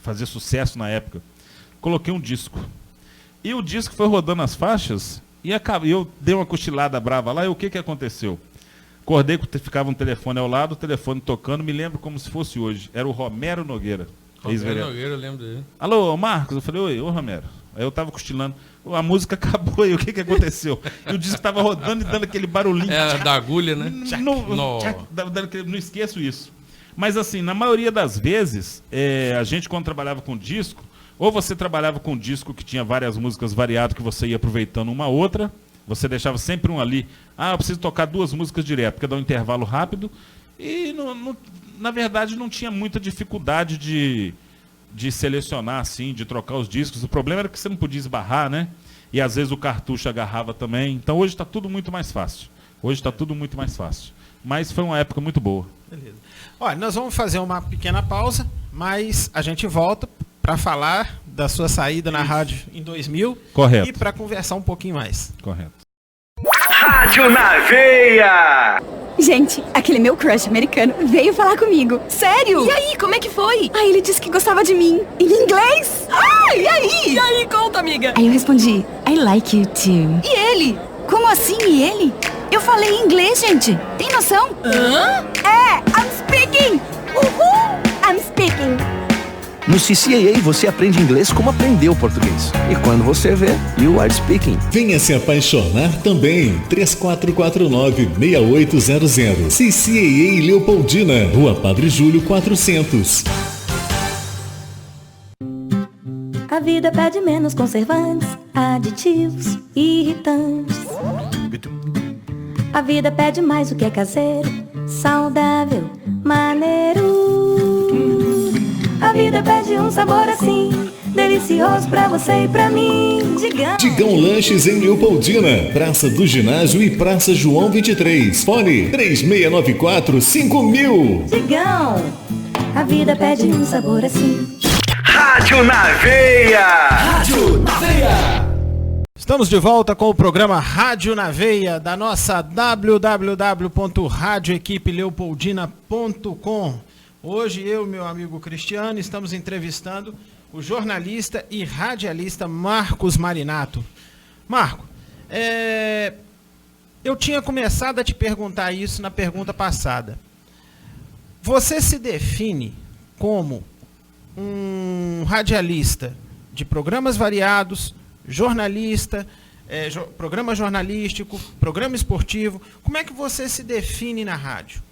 [SPEAKER 5] fazia sucesso na época, coloquei um disco, e o disco foi rodando as faixas, e eu dei uma cochilada brava lá, e o que aconteceu? Acordei, ficava um telefone ao lado, o telefone tocando, me lembro como se fosse hoje. Era o Romero Nogueira.
[SPEAKER 3] Romero Nogueira, eu lembro dele.
[SPEAKER 5] Alô, Marcos? Eu falei, oi, ô Romero. Aí eu tava cochilando. A música acabou e o que aconteceu? E o disco estava rodando e dando aquele barulhinho.
[SPEAKER 3] Da agulha, né?
[SPEAKER 5] Não esqueço isso. Mas assim, na maioria das vezes, a gente quando trabalhava com disco, ou você trabalhava com um disco que tinha várias músicas variadas que você ia aproveitando uma outra, você deixava sempre um ali. Ah, eu preciso tocar 2 músicas direto, porque dá um intervalo rápido. E, na verdade, não tinha muita dificuldade de selecionar, assim, de trocar os discos. O problema era que você não podia esbarrar, né? E, às vezes, o cartucho agarrava também. Então, hoje está tudo muito mais fácil. Mas foi uma época muito boa.
[SPEAKER 4] Beleza. Olha, nós vamos fazer uma pequena pausa, mas a gente volta para falar da sua saída na rádio em 2000.
[SPEAKER 5] Correto.
[SPEAKER 4] E para conversar um pouquinho mais.
[SPEAKER 5] Correto.
[SPEAKER 1] Rádio na Veia!
[SPEAKER 6] Gente, aquele meu crush americano veio falar comigo. Sério? E aí, como é que foi? Ah, ele disse que gostava de mim. Em inglês? Ah, e aí? E aí, conta, amiga. Aí eu respondi, I like you too. E ele? Como assim, e ele? Eu falei em inglês, gente. Tem noção? Hã? I'm speaking. Uhul! I'm speaking.
[SPEAKER 2] No CCAA você aprende inglês como aprendeu português. E quando você vê, you are speaking.
[SPEAKER 7] Venha se apaixonar também. 3449-6800. CCAA Leopoldina, Rua Padre Júlio 400.
[SPEAKER 8] A vida pede menos conservantes, aditivos, irritantes. A vida pede mais o que é caseiro, saudável, maneiro. A vida pede um sabor assim, delicioso pra você e pra mim.
[SPEAKER 7] Digão Lanches em Leopoldina, Praça do Ginásio e Praça João 23. Fone 3694-5000.
[SPEAKER 8] Digão, a vida pede um sabor assim.
[SPEAKER 1] Rádio na Veia!
[SPEAKER 2] Rádio na Veia!
[SPEAKER 4] Estamos de volta com o programa Rádio na Veia, da nossa www.radioequipeleopoldina.com. Hoje eu e meu amigo Cristiano estamos entrevistando o jornalista e radialista Marcos Marinato. Marco, eu tinha começado a te perguntar isso na pergunta passada. Você se define como um radialista de programas variados, jornalista, programa jornalístico, programa esportivo. Como é que você se define na rádio?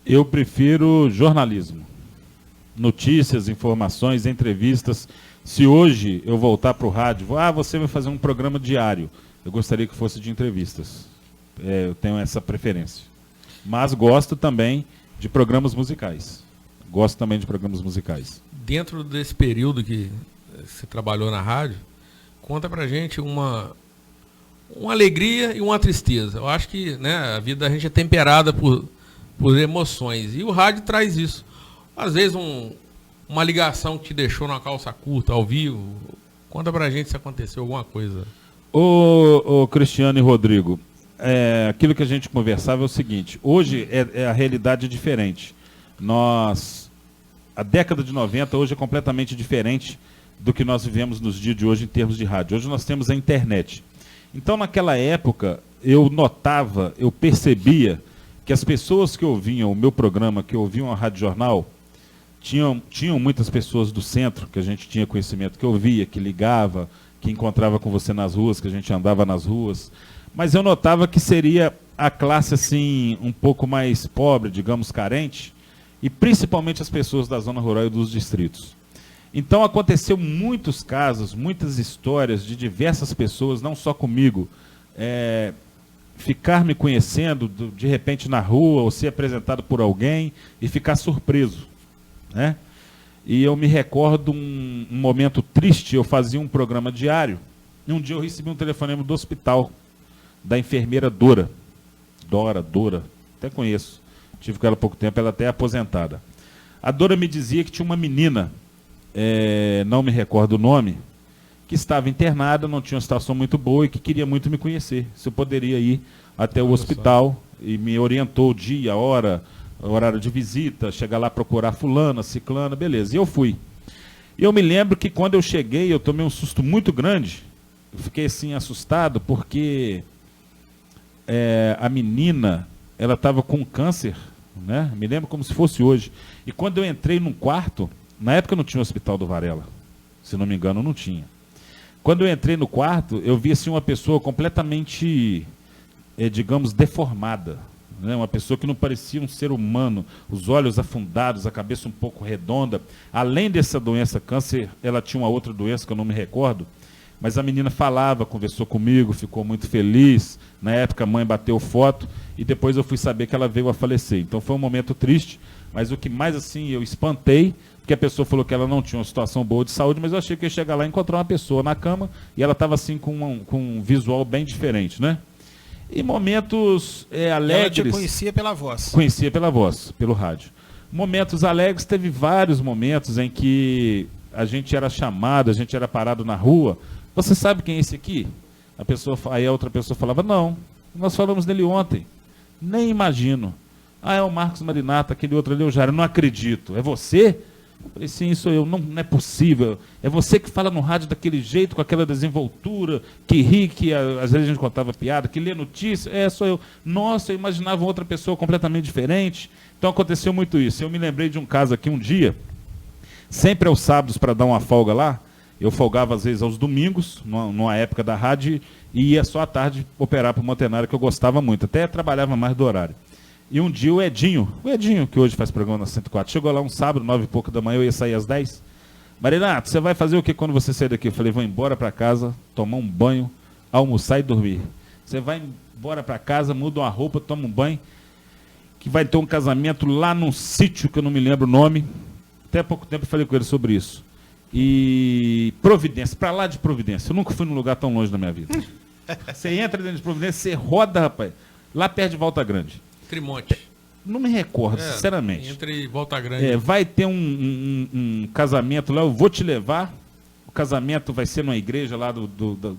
[SPEAKER 5] Eu prefiro jornalismo. Notícias, informações, entrevistas. Se hoje eu voltar para o rádio, você vai fazer um programa diário. Eu gostaria que fosse de entrevistas. Eu tenho essa preferência. Mas gosto também de programas musicais.
[SPEAKER 3] Dentro desse período que você trabalhou na rádio, conta pra gente uma alegria e uma tristeza. Eu acho que, né, a vida da gente é temperada por emoções. E o rádio traz isso. Às vezes uma ligação que te deixou na calça curta, ao vivo. Conta pra gente se aconteceu alguma coisa.
[SPEAKER 5] Ô Cristiano e Rodrigo, aquilo que a gente conversava é o seguinte. Hoje a realidade é diferente. A década de 90 hoje é completamente diferente do que nós vivemos nos dias de hoje em termos de rádio. Hoje nós temos a internet. Então, naquela época, eu percebia que as pessoas que ouviam o meu programa, que ouviam a Rádio Jornal, tinham muitas pessoas do centro, que a gente tinha conhecimento, que ouvia, que ligava, que encontrava com você nas ruas, que a gente andava nas ruas. Mas eu notava que seria a classe assim um pouco mais pobre, digamos, carente, e principalmente as pessoas da zona rural e dos distritos. Então aconteceu muitos casos, muitas histórias de diversas pessoas, não só comigo, ficar me conhecendo de repente na rua ou ser apresentado por alguém e ficar surpreso, né? E eu me recordo um momento triste. Eu fazia um programa diário e um dia eu recebi um telefonema do hospital da enfermeira Dora, até conheço, tive com ela há pouco tempo, ela até é aposentada. A Dora me dizia que tinha uma menina, não me recordo o nome, que estava internada, não tinha uma situação muito boa e que queria muito me conhecer. Se eu poderia ir até o hospital, e me orientou o dia, a hora, o horário de visita, chegar lá procurar fulana, ciclana, beleza. E eu fui. E eu me lembro que quando eu cheguei, eu tomei um susto muito grande. Eu fiquei assim assustado porque a menina, ela estava com câncer, né? Me lembro como se fosse hoje. E quando eu entrei num quarto, na época não tinha o Hospital do Varela, se não me engano não tinha. Quando eu entrei no quarto, eu vi assim uma pessoa completamente, digamos, deformada, né? Uma pessoa que não parecia um ser humano, os olhos afundados, a cabeça um pouco redonda. Além dessa doença, câncer, ela tinha uma outra doença que eu não me recordo, mas a menina falava, conversou comigo, ficou muito feliz. Na época a mãe bateu foto e depois eu fui saber que ela veio a falecer. Então foi um momento triste, mas o que mais assim eu espantei, porque a pessoa falou que ela não tinha uma situação boa de saúde, mas eu achei que eu ia chegar lá e encontrar uma pessoa na cama e ela estava assim com um visual bem diferente, né? E momentos alegres... Ela te
[SPEAKER 4] conhecia pela voz.
[SPEAKER 5] Conhecia pela voz, pelo rádio. Momentos alegres, teve vários momentos em que a gente era chamado, a gente era parado na rua. Você sabe quem é esse aqui? Aí a outra pessoa falava, não, nós falamos dele ontem. Nem imagino. É o Marcos Marinato, aquele outro ali, o Jair. Não acredito. É você? Eu falei, sim, sou eu. Não é possível. É você que fala no rádio daquele jeito, com aquela desenvoltura, que ri, que às vezes a gente contava piada, que lê notícia. Sou eu. Nossa, eu imaginava outra pessoa completamente diferente. Então aconteceu muito isso. Eu me lembrei de um caso aqui um dia, sempre aos sábados para dar uma folga lá. Eu folgava às vezes aos domingos, numa época da rádio, e ia só à tarde operar para o Montenário, que eu gostava muito. Até trabalhava mais do horário. E um dia o Edinho, que hoje faz programa na 104, chegou lá um sábado, 9 e pouco da manhã, eu ia sair às 10. Marinato, você vai fazer o que quando você sair daqui? Eu falei, vou embora para casa, tomar um banho, almoçar e dormir. Você vai embora para casa, muda uma roupa, toma um banho, que vai ter um casamento lá num sítio, que eu não me lembro o nome. Até há pouco tempo eu falei com ele sobre isso. E Providência, para lá de Providência. Eu nunca fui num lugar tão longe da minha vida. Você entra dentro de Providência, você roda, rapaz, lá perto de Volta Grande.
[SPEAKER 3] Trimonte.
[SPEAKER 5] Não me recordo, sinceramente.
[SPEAKER 3] Entre Volta Grande.
[SPEAKER 5] Vai ter um casamento lá, eu vou te levar. O casamento vai ser numa igreja lá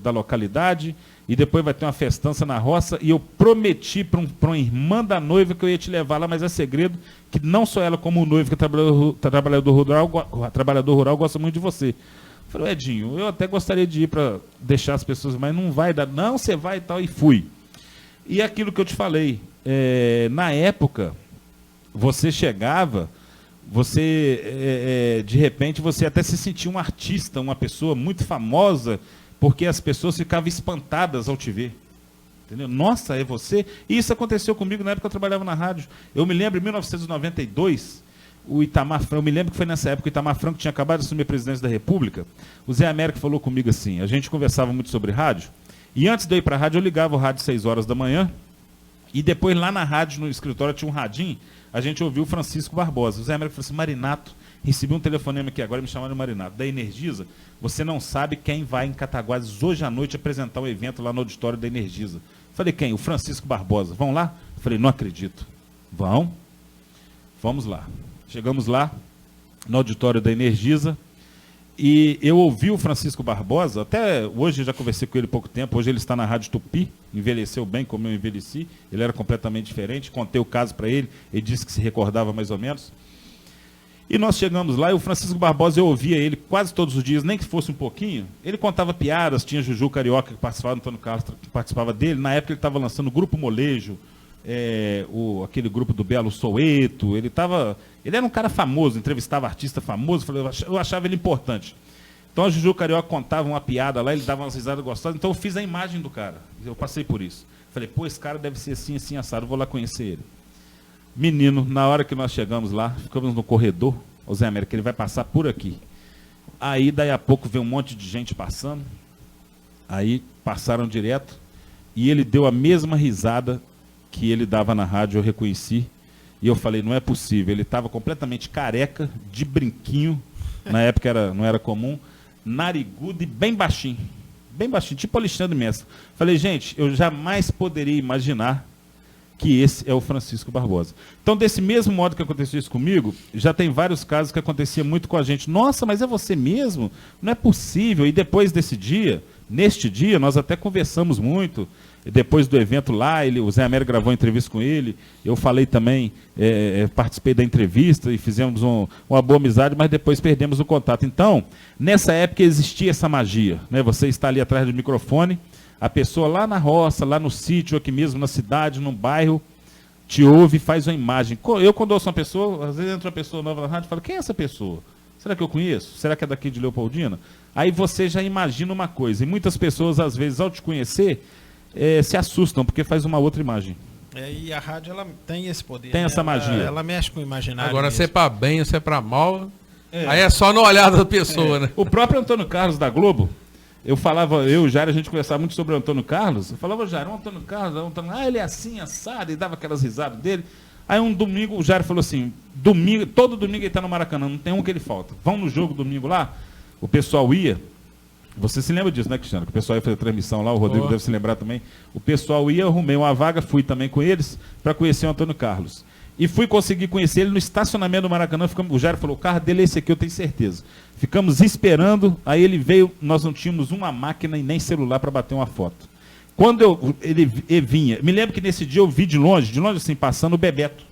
[SPEAKER 5] da localidade. e depois vai ter uma festança na roça, e eu prometi para uma irmã da noiva que eu ia te levar lá, mas é segredo, que não só ela como o noivo, que é trabalhador rural, gosta muito de você. Eu falei, Edinho, eu até gostaria de ir para deixar as pessoas, mas não vai dar. Não, você vai e tal, e fui. E aquilo que eu te falei, na época, você chegava, você, de repente, você até se sentia um artista, uma pessoa muito famosa, porque as pessoas ficavam espantadas ao te ver. Entendeu? Nossa, é você? E isso aconteceu comigo na época que eu trabalhava na rádio. Eu me lembro, em 1992, o Itamar Franco, eu me lembro que foi nessa época que o Itamar Franco tinha acabado de assumir a presidência da República. O Zé Américo falou comigo assim, a gente conversava muito sobre rádio, e antes de eu ir para a rádio, eu ligava o rádio às 6 horas da manhã, e depois lá na rádio, no escritório, tinha um radinho, a gente ouviu o Francisco Barbosa. O Zé Américo falou assim, Marinato, recebi um telefonema aqui agora, me chamaram de Marinato, da Energisa, você não sabe quem vai em Cataguases hoje à noite apresentar um evento lá no auditório da Energisa. Falei, quem? O Francisco Barbosa. Vão lá? Falei, não acredito. Vão? Vamos lá. Chegamos lá, no auditório da Energisa, e eu ouvi o Francisco Barbosa, até hoje eu já conversei com ele há pouco tempo, hoje ele está na Rádio Tupi, envelheceu bem como eu envelheci, ele era completamente diferente, contei o caso para ele, ele disse que se recordava mais ou menos. E nós chegamos lá, e o Francisco Barbosa, eu ouvia ele quase todos os dias, nem que fosse um pouquinho. Ele contava piadas, tinha Juju Carioca que participava, Antônio Carlos que participava dele. Na época ele estava lançando o Grupo Molejo, aquele grupo do Belo Soweto. Ele era um cara famoso, entrevistava artista famoso, eu achava ele importante. Então a Juju Carioca contava uma piada lá, ele dava umas risadas gostosas, então eu fiz a imagem do cara. Eu passei por isso. Falei, pô, esse cara deve ser assim, assim, assado, vou lá conhecer ele. Menino, na hora que nós chegamos lá, ficamos no corredor, o Zé América, ele vai passar por aqui. Aí, daí a pouco, veio um monte de gente passando, aí passaram direto, e ele deu a mesma risada que ele dava na rádio, eu reconheci, e eu falei, não é possível, ele estava completamente careca, de brinquinho, na época não era comum, narigudo e bem baixinho, tipo Alexandre Mestre. Falei, gente, eu jamais poderia imaginar que esse é o Francisco Barbosa. Então, desse mesmo modo que aconteceu isso comigo, já tem vários casos que acontecia muito com a gente. Nossa, mas é você mesmo? Não é possível. E depois desse dia, neste dia, nós até conversamos muito. Depois do evento lá, o Zé Américo gravou uma entrevista com ele, eu falei também, participei da entrevista e fizemos uma boa amizade, mas depois perdemos o contato. Então, nessa época existia essa magia, né? Você está ali atrás do microfone, a pessoa lá na roça, lá no sítio, aqui mesmo, na cidade, num bairro, te ouve e faz uma imagem. Eu, quando ouço uma pessoa, às vezes entra uma pessoa nova na rádio e fala, quem é essa pessoa? Será que eu conheço? Será que é daqui de Leopoldina? Aí você já imagina uma coisa. E muitas pessoas, às vezes, ao te conhecer, se assustam, porque faz uma outra imagem.
[SPEAKER 4] E a rádio, ela tem esse poder.
[SPEAKER 5] Tem essa magia.
[SPEAKER 4] Ela mexe com o imaginário.
[SPEAKER 3] Agora,
[SPEAKER 4] mesmo.
[SPEAKER 3] se é para bem ou se é para mal, aí é só no olhar da pessoa, né?
[SPEAKER 5] O próprio Antônio Carlos da Globo, eu e o Jair, a gente conversava muito sobre o Antônio Carlos. Eu falava, Jair, o Antônio Carlos, ele é assim, assado, e dava aquelas risadas dele. Aí um domingo, o Jair falou assim, todo domingo ele está no Maracanã, não tem um que ele falta. Vão no jogo domingo lá, o pessoal ia, você se lembra disso, né, Cristiano? Que o pessoal ia fazer transmissão lá, o Rodrigo deve se lembrar também. O pessoal ia, arrumei uma vaga, fui também com eles, para conhecer o Antônio Carlos. E fui conseguir conhecer ele no estacionamento do Maracanã. O Jair falou, o carro dele é esse aqui, eu tenho certeza. Ficamos esperando, aí ele veio, nós não tínhamos uma máquina e nem celular para bater uma foto. Quando ele vinha, me lembro que nesse dia eu vi de longe assim, passando o Bebeto.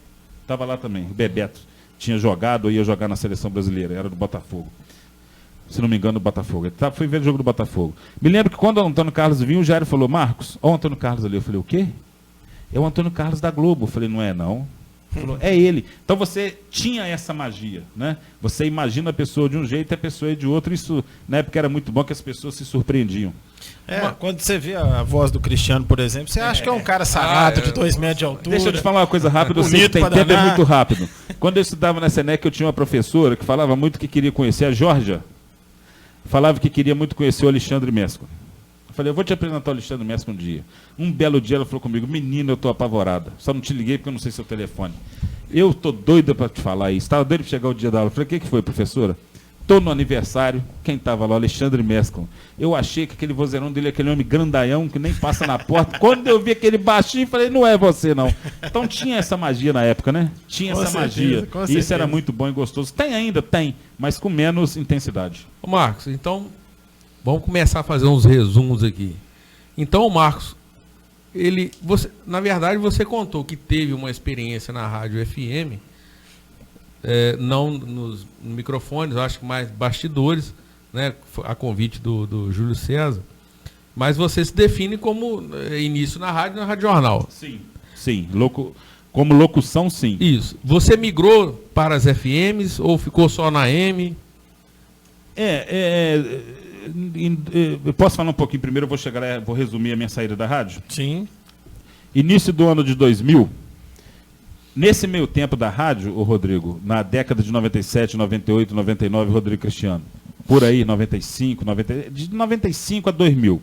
[SPEAKER 5] Estava lá também, o Bebeto. Tinha jogado, ou ia jogar na seleção brasileira, era do Botafogo. Se não me engano, do Botafogo. Fui ver o jogo do Botafogo. Me lembro que quando o Antônio Carlos vinha, o Jair falou, Marcos, olha o Antônio Carlos ali. Eu falei, o quê? É o Antônio Carlos da Globo. Eu falei, não é não. Falou, é ele. Então você tinha essa magia, né? Você imagina a pessoa de um jeito e a pessoa é de outro. Isso na época era muito bom, que as pessoas se surpreendiam.
[SPEAKER 4] Quando você vê a voz do Cristiano, por exemplo, você acha que é um cara sarado de 2 metros de altura.
[SPEAKER 5] Deixa eu te falar uma coisa rápida, eu sei que tem tempo, é muito rápido. Quando eu estudava na Senec, eu tinha uma professora que falava muito que queria conhecer a Georgia. Falava que queria muito conhecer o Alexandre Mesco. Eu falei, eu vou te apresentar o Alexandre Mesco um dia. Um belo dia ela falou comigo, menino, eu estou apavorada. Só não te liguei porque eu não sei seu telefone. Eu estou doida para te falar isso. Estava doido para chegar o dia da aula. Eu falei, o que foi, professora? Estou no aniversário. Quem estava lá? Alexandre Mesco. Eu achei que aquele vozeirão dele é aquele homem grandaião que nem passa na porta. Quando eu vi aquele baixinho, falei, não é você, não. Então tinha essa magia na época, né? Tinha essa magia. E isso era muito bom e gostoso. Tem ainda, mas com menos intensidade.
[SPEAKER 3] Ô Marcos, então, vamos começar a fazer uns resumos aqui. Então, Marcos, na verdade, você contou que teve uma experiência na rádio FM, não nos microfones, acho que mais bastidores, né, a convite do Júlio César, mas você se define como início na rádio jornal.
[SPEAKER 5] Sim. Como locução, sim.
[SPEAKER 3] Isso. Você migrou para as FMs ou ficou só na M?
[SPEAKER 5] Eu posso falar um pouquinho primeiro, vou resumir a minha saída da rádio?
[SPEAKER 4] Sim.
[SPEAKER 5] Início do ano de 2000, nesse meio tempo da rádio, Rodrigo, na década de 97, 98, 99, Rodrigo Cristiano, por aí, 95, de 95 a 2000,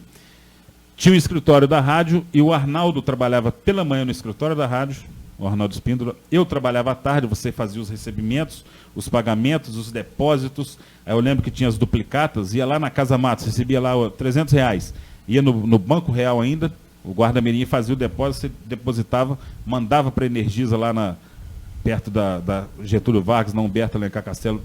[SPEAKER 5] tinha um escritório da rádio e o Arnaldo trabalhava pela manhã no escritório da rádio, o Arnaldo Espíndola, eu trabalhava à tarde, você fazia os recebimentos, os pagamentos, os depósitos, aí eu lembro que tinha as duplicatas, ia lá na Casa Matos, recebia lá R$300, ia no Banco Real ainda, o guarda-mirim fazia o depósito, você depositava, mandava para a Energisa lá perto da Getúlio Vargas, na Humberto Alencar Castelo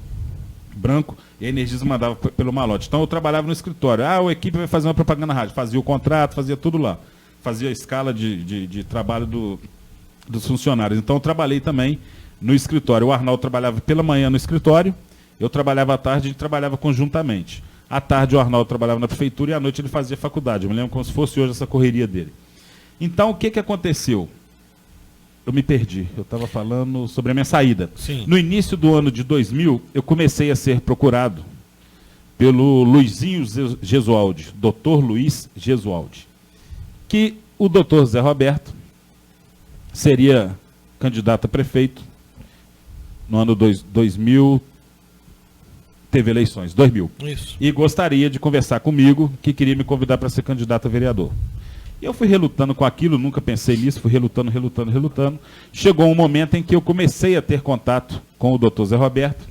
[SPEAKER 5] Branco, e a Energisa mandava pelo malote. Então eu trabalhava no escritório. A equipe vai fazer uma propaganda na rádio, fazia o contrato, fazia tudo lá. Fazia a escala de trabalho dos funcionários. Então eu trabalhei também no escritório. O Arnaldo trabalhava pela manhã no escritório, eu trabalhava à tarde e trabalhava conjuntamente. À tarde o Arnaldo trabalhava na prefeitura e à noite ele fazia faculdade. Eu me lembro como se fosse hoje essa correria dele. Então o que aconteceu? Eu me perdi. Eu estava falando sobre a minha saída.
[SPEAKER 4] Sim.
[SPEAKER 5] No início do ano de 2000, eu comecei a ser procurado pelo Luizinho Gesualdi, Dr. Luiz Gesualdi, que o Dr. Zé Roberto seria candidato a prefeito no ano 2000, teve eleições, 2000.
[SPEAKER 4] Isso.
[SPEAKER 5] E gostaria de conversar comigo, que queria me convidar para ser candidato a vereador. E eu fui relutando com aquilo, nunca pensei nisso, fui relutando. Chegou um momento em que eu comecei a ter contato com o Dr. Zé Roberto,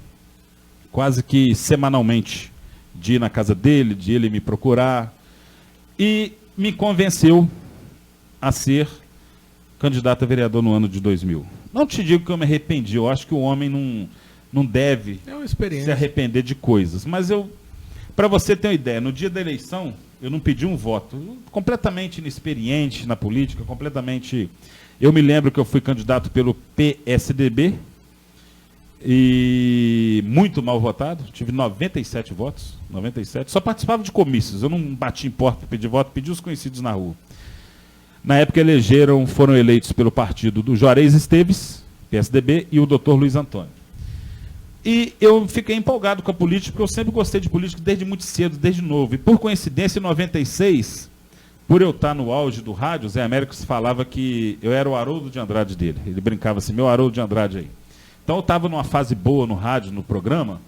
[SPEAKER 5] quase que semanalmente, de ir na casa dele, de ele me procurar, e me convenceu a ser candidato a vereador no ano de 2000. Não te digo que eu me arrependi, eu acho que o homem não deve se arrepender de coisas, mas para você ter uma ideia, no dia da eleição, eu não pedi um voto, completamente inexperiente na política, completamente... Eu me lembro que eu fui candidato pelo PSDB e muito mal votado, tive 97 votos, 97, só participava de comícios, eu não bati em porta para pedir voto, pedi os conhecidos na rua. Na época foram eleitos pelo partido do Juarez Esteves, PSDB, e o Dr. Luiz Antônio. E eu fiquei empolgado com a política, porque eu sempre gostei de política desde muito cedo, desde novo. E por coincidência, em 96, por eu estar no auge do rádio, o Zé Américo falava que eu era o Haroldo de Andrade dele. Ele brincava assim, meu Haroldo de Andrade aí. Então eu estava numa fase boa no rádio, no programa.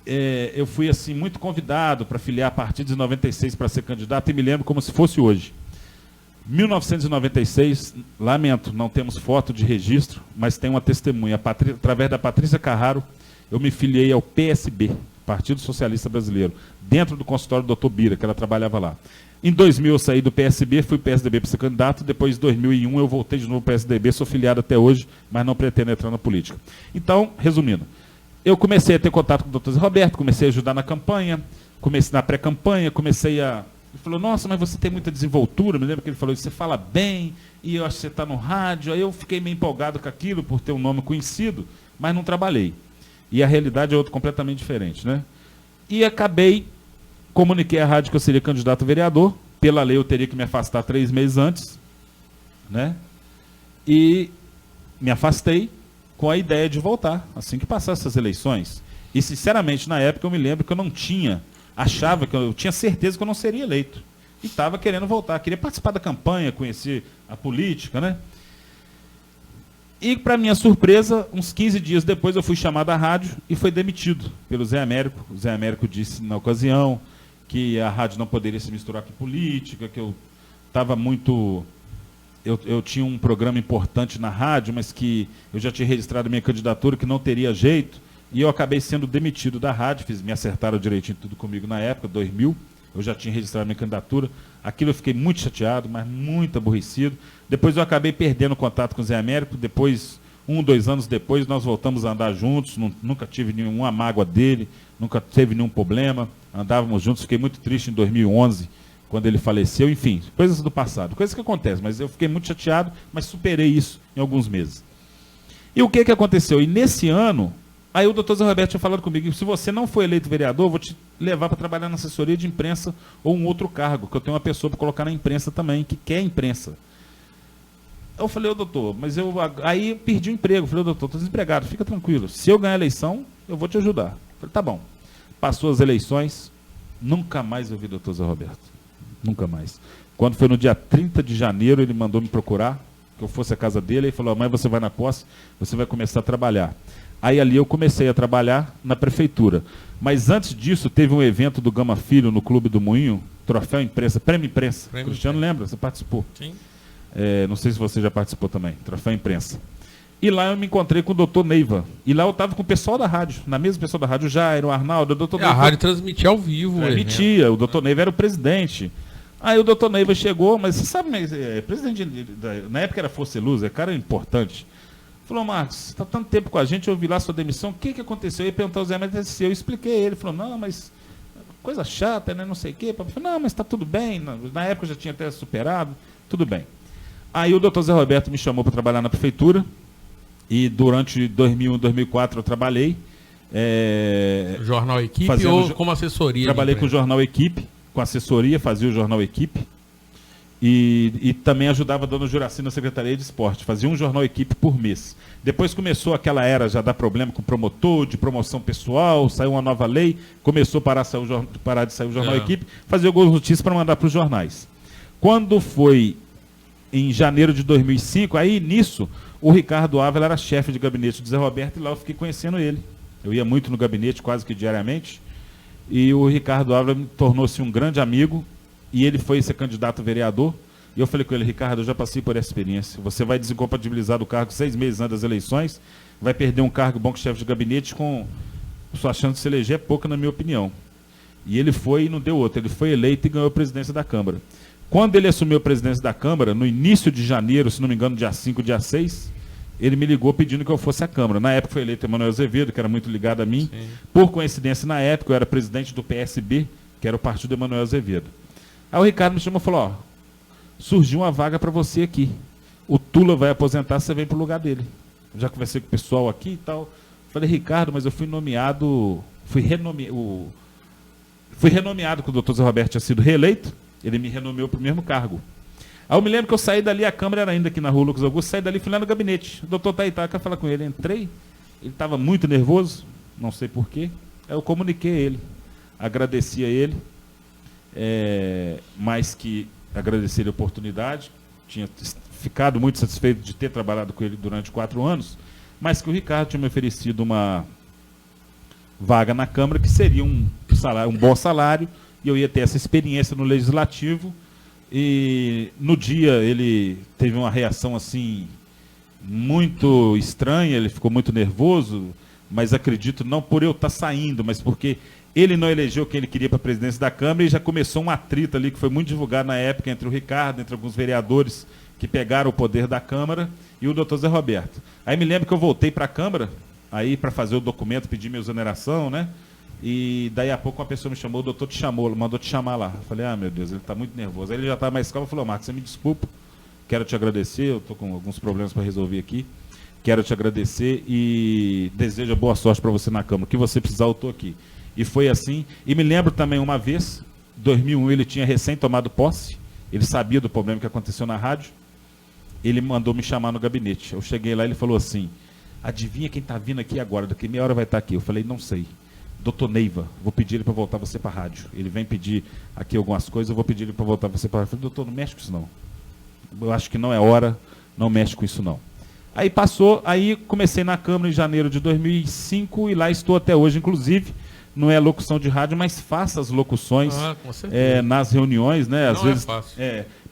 [SPEAKER 5] Eu fui assim muito convidado para filiar a partir de 96 para ser candidato, e me lembro como se fosse hoje. 1996, lamento, não temos foto de registro, mas tem uma testemunha. Através da Patrícia Carraro, eu me filiei ao PSB, Partido Socialista Brasileiro, dentro do consultório do Dr. Bira, que ela trabalhava lá. Em 2000 eu saí do PSB, fui PSDB para ser candidato, depois de 2001 eu voltei de novo para o PSDB, sou filiado até hoje, mas não pretendo entrar na política. Então, resumindo, eu comecei a ter contato com o Dr. Zé Roberto, comecei a ajudar na campanha, comecei na pré-campanha, comecei a... Ele falou, nossa, mas você tem muita desenvoltura, me lembro que ele falou, você fala bem, e eu acho que você está no rádio, aí eu fiquei meio empolgado com aquilo, por ter um nome conhecido, mas não trabalhei. E a realidade é outra completamente diferente, né? E comuniquei à rádio que eu seria candidato a vereador, pela lei eu teria que me afastar 3 meses antes, né? E me afastei com a ideia de voltar, assim que passasse essas eleições. E, sinceramente, na época eu me lembro que eu eu tinha certeza que eu não seria eleito. E estava querendo voltar, queria participar da campanha, conhecer a política, né? E, para minha surpresa, uns 15 dias depois eu fui chamado à rádio e fui demitido pelo Zé Américo. O Zé Américo disse na ocasião que a rádio não poderia se misturar com política, que eu estava muito... Eu tinha um programa importante na rádio, mas que eu já tinha registrado minha candidatura, que não teria jeito, e eu acabei sendo demitido da rádio, me acertaram direitinho tudo comigo na época, 2000, eu já tinha registrado minha candidatura, aquilo eu fiquei muito chateado, mas muito aborrecido. Depois eu acabei perdendo contato com o Zé Américo, depois, 1, 2 anos depois, nós voltamos a andar juntos, nunca tive nenhuma mágoa dele, nunca teve nenhum problema, andávamos juntos, fiquei muito triste em 2011, quando ele faleceu, enfim, coisas do passado, coisas que acontecem, mas eu fiquei muito chateado, mas superei isso em alguns meses. E o que aconteceu? E nesse ano, aí o doutor Zé Roberto tinha falado comigo, se você não for eleito vereador, eu vou te levar para trabalhar na assessoria de imprensa ou um outro cargo, que eu tenho uma pessoa para colocar na imprensa também, que quer imprensa. Eu falei, doutor, mas aí eu perdi o emprego. Eu falei, doutor, estou desempregado, fica tranquilo. Se eu ganhar a eleição, eu vou te ajudar. Eu falei, tá bom. Passou as eleições, nunca mais eu vi o doutor Zé Roberto. Nunca mais. Quando foi no dia 30 de janeiro, ele mandou me procurar, que eu fosse à casa dele, e falou, amanhã você vai na posse, você vai começar a trabalhar. Aí ali eu comecei a trabalhar na prefeitura. Mas antes disso, teve um evento do Gama Filho no Clube do Moinho, Troféu Imprensa, Prêmio Imprensa. Cristiano lembra? Você participou?
[SPEAKER 3] Sim.
[SPEAKER 5] Não sei se você já participou também, Troféu Imprensa. E lá eu me encontrei com o doutor Neiva. E lá eu estava com o pessoal da rádio, na mesma pessoa da rádio, o Jairo, o Arnaldo, o doutor Neiva.
[SPEAKER 3] A rádio transmitia ao vivo.
[SPEAKER 5] Transmitia, o doutor Neiva era o presidente. Aí o doutor Neiva chegou, mas você sabe, presidente, na época era Força e Luz, cara importante. Falou, Marcos, você está tanto tempo com a gente, eu ouvi lá sua demissão, o que aconteceu? Ele perguntou ao Zé, mas eu expliquei ele. Ele falou, não, mas coisa chata, né, não sei o quê. Eu falei, não, mas está tudo bem, na época eu já tinha até superado, tudo bem. Aí o doutor Zé Roberto me chamou para trabalhar na prefeitura, e durante 2001 e 2004 eu trabalhei.
[SPEAKER 3] Jornal Equipe ou como assessoria?
[SPEAKER 5] Trabalhei com o Jornal Equipe, com assessoria, fazia o Jornal Equipe, e também ajudava a dona Juraci na Secretaria de Esporte, fazia um Jornal Equipe por mês. Depois começou aquela era já dar problema com o promotor, de promoção pessoal, saiu uma nova lei, começou a parar de sair o Jornal Equipe, fazia algumas notícias para mandar para os jornais. Quando foi em janeiro de 2005, aí nisso, o Ricardo Ávila era chefe de gabinete do Zé Roberto, e lá eu fiquei conhecendo ele. Eu ia muito no gabinete, quase que diariamente, e o Ricardo Ávila tornou-se um grande amigo, e ele foi ser candidato a vereador, e eu falei com ele, Ricardo, eu já passei por essa experiência, você vai desincompatibilizar do cargo 6 meses antes das eleições, vai perder um cargo bom que chefe de gabinete com sua chance de se eleger é pouca, na minha opinião. E ele foi e não deu outra, ele foi eleito e ganhou a presidência da Câmara. Quando ele assumiu a presidência da Câmara, no início de janeiro, se não me engano, dia 5, dia 6, ele me ligou pedindo que eu fosse à Câmara. Na época foi eleito Emanuel Azevedo, que era muito ligado a mim. Sim. Por coincidência, na época, eu era presidente do PSB, que era o partido do Emanuel Azevedo. Aí o Ricardo me chamou e falou, surgiu uma vaga para você aqui. O Tula vai aposentar, você vem para o lugar dele. Eu já conversei com o pessoal aqui e tal. Falei, Ricardo, mas eu fui renomeado que o doutor Zé Roberto tinha sido reeleito. Ele me renomeou para o mesmo cargo. Aí eu me lembro que eu saí dali, a Câmara era ainda aqui na rua Lucas Augusto, saí dali e fui lá no gabinete. O doutor Taitá, quer falar com ele. Entrei, ele estava muito nervoso, não sei porquê. Aí eu comuniquei a ele, agradeci a ele, mais que agradecer a oportunidade, tinha ficado muito satisfeito de ter trabalhado com ele durante 4 anos, mas que o Ricardo tinha me oferecido uma vaga na Câmara, que seria um bom salário, e eu ia ter essa experiência no Legislativo. E no dia ele teve uma reação assim muito estranha, ele ficou muito nervoso, mas acredito não por eu estar saindo, mas porque ele não elegeu quem ele queria para a presidência da Câmara, e já começou um atrito ali que foi muito divulgado na época entre o Ricardo, entre alguns vereadores que pegaram o poder da Câmara, e o doutor Zé Roberto. Aí me lembro que eu voltei para a Câmara aí para fazer o documento, pedir minha exoneração, né? E daí a pouco uma pessoa me chamou, o doutor te chamou, mandou te chamar lá. Eu falei, meu Deus, ele está muito nervoso. Aí ele já estava mais calmo e falou, Marcos, você me desculpa, quero te agradecer, eu estou com alguns problemas para resolver aqui, quero te agradecer e desejo boa sorte para você na Câmara, o que você precisar eu estou aqui. E foi assim, e me lembro também uma vez, em 2001 ele tinha recém tomado posse, ele sabia do problema que aconteceu na rádio, ele mandou me chamar no gabinete. Eu cheguei lá e ele falou assim, adivinha quem está vindo aqui agora, daqui meia hora vai estar aqui. Eu falei, não sei. Doutor Neiva, vou pedir ele para voltar você para a rádio. Ele vem pedir aqui algumas coisas, eu vou pedir ele para voltar você para a rádio. Eu falei, doutor, não mexe com isso não. Eu acho que não é hora, não mexe com isso não. Aí passou, aí comecei na Câmara em janeiro de 2005 e lá estou até hoje, inclusive, não é locução de rádio, mas faço as locuções nas reuniões, né? Às vezes,
[SPEAKER 3] fácil.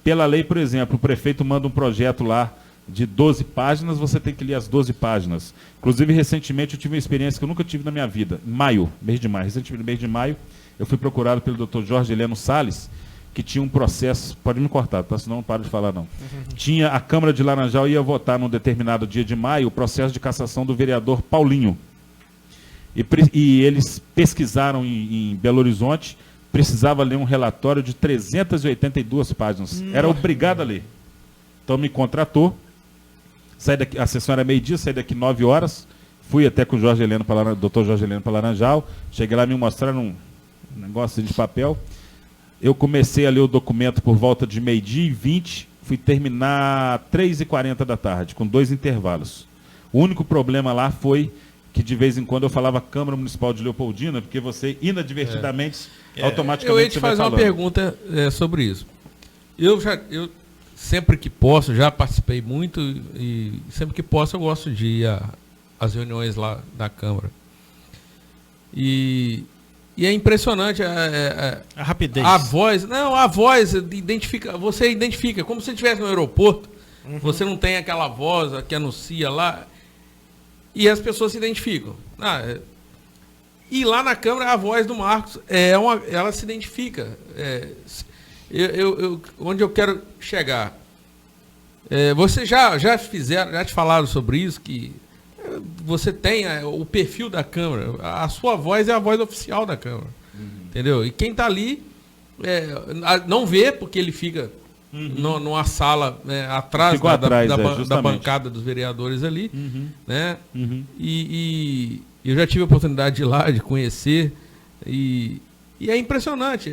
[SPEAKER 5] Pela lei, por exemplo, o prefeito manda um projeto lá de 12 páginas, você tem que ler as 12 páginas. Inclusive, recentemente, eu tive uma experiência que eu nunca tive na minha vida. Em maio, mês de maio. Recentemente, no mês de maio, eu fui procurado pelo doutor Jorge Heleno Salles, que tinha um processo, pode me cortar, tá? Senão não paro de falar, não. Tinha a Câmara de Laranjal ia votar num determinado dia de maio o processo de cassação do vereador Paulinho. E eles pesquisaram em Belo Horizonte precisava ler um relatório de 382 páginas. Era obrigado a ler. Então me contratou. Saí daqui, a sessão era meio-dia, saí daqui 9 horas. Fui até com o Dr. Jorge Heleno para Laranjal. Cheguei lá, me mostraram um negócio de papel. Eu comecei a ler o documento por volta de 12h20. Fui terminar 3h40 da tarde, com 2 intervalos. O único problema lá foi que de vez em quando eu falava Câmara Municipal de Leopoldina, porque você inadvertidamente, automaticamente
[SPEAKER 3] eu ia te fazer uma pergunta sobre isso. Eu sempre que posso, já participei muito e sempre que posso eu gosto de ir às reuniões lá da Câmara. E é impressionante a
[SPEAKER 4] rapidez.
[SPEAKER 3] A voz identifica, você identifica, como se você estivesse no aeroporto, você não tem aquela voz que anuncia lá, e as pessoas se identificam. E lá na Câmara, a voz do Marcos, ela se identifica. Onde eu quero chegar? Você já te falaram sobre isso, que você tem o perfil da Câmara, a sua voz é a voz oficial da Câmara, entendeu? E quem está ali não vê, porque ele fica numa sala atrás da bancada dos vereadores ali, né? E eu já tive a oportunidade de ir lá, de conhecer, e é impressionante.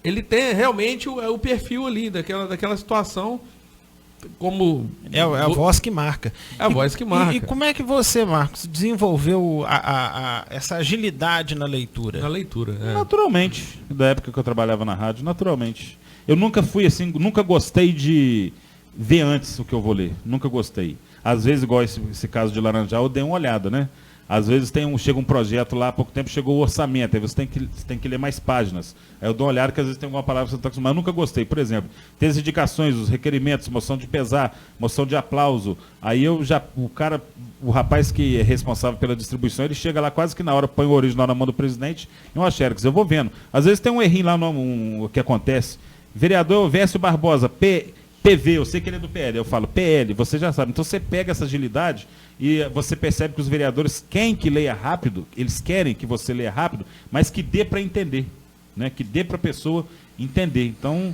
[SPEAKER 3] Ele tem realmente o perfil ali daquela situação. Como
[SPEAKER 4] é a voz que marca.
[SPEAKER 3] É a voz que marca.
[SPEAKER 4] E como é que você, Marcos, desenvolveu essa agilidade na leitura?
[SPEAKER 3] Na leitura,
[SPEAKER 5] Naturalmente. Da época que eu trabalhava na rádio, naturalmente. Eu nunca fui assim, nunca gostei de ver antes o que eu vou ler. Nunca gostei. Às vezes, igual esse caso de Laranjal, eu dei uma olhada, né? Às vezes chega um projeto lá, há pouco tempo chegou o orçamento, aí você tem que ler mais páginas. Aí eu dou uma olhada que às vezes tem alguma palavra que você não está acostumado. Eu nunca gostei. Por exemplo, tem as indicações, os requerimentos, moção de pesar, moção de aplauso. Aí o rapaz que é responsável pela distribuição, ele chega lá quase que na hora, põe o original na mão do presidente e uma xerox. Eu vou vendo. Às vezes tem um errinho lá no que acontece. Vereador Vécio Barbosa, PV, eu sei que ele é do PL, eu falo PL, você já sabe. Então você pega essa agilidade e você percebe que os vereadores querem que leia rápido, eles querem que você leia rápido, mas que dê para entender, né? Que dê para a pessoa entender. Então,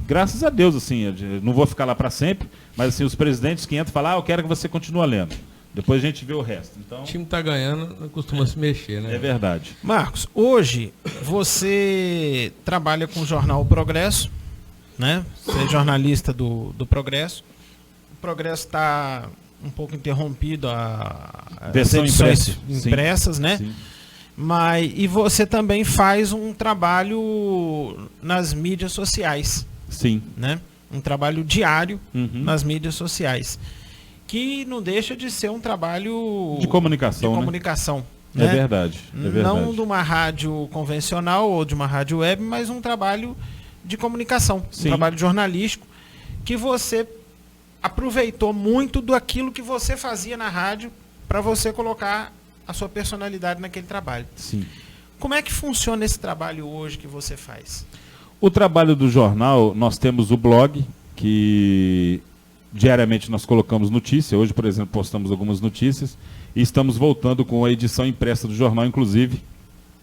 [SPEAKER 5] graças a Deus, assim, eu não vou ficar lá para sempre, mas assim, os presidentes que entram falam, eu quero que você continue lendo. Depois a gente vê o resto. Então,
[SPEAKER 3] o time está ganhando, não costuma se mexer, né?
[SPEAKER 5] É verdade.
[SPEAKER 4] Marcos, hoje você trabalha com o jornal O Progresso, né? Você é jornalista do Progresso. O Progresso está um pouco interrompido as edições impressas, sim, né? Sim. E você também faz um trabalho nas mídias sociais.
[SPEAKER 5] Sim.
[SPEAKER 4] Né? Um trabalho diário nas mídias sociais. Que não deixa de ser um trabalho
[SPEAKER 5] de comunicação.
[SPEAKER 4] Né?
[SPEAKER 5] É verdade.
[SPEAKER 4] Não de uma rádio convencional ou de uma rádio web, mas um trabalho de comunicação,
[SPEAKER 5] sim,
[SPEAKER 4] um trabalho jornalístico, que você aproveitou muito daquilo que você fazia na rádio para você colocar a sua personalidade naquele trabalho.
[SPEAKER 5] Sim.
[SPEAKER 4] Como é que funciona esse trabalho hoje que você faz?
[SPEAKER 5] O trabalho do jornal, nós temos o blog, que diariamente nós colocamos notícia. Hoje, por exemplo, postamos algumas notícias e estamos voltando com a edição impressa do jornal, inclusive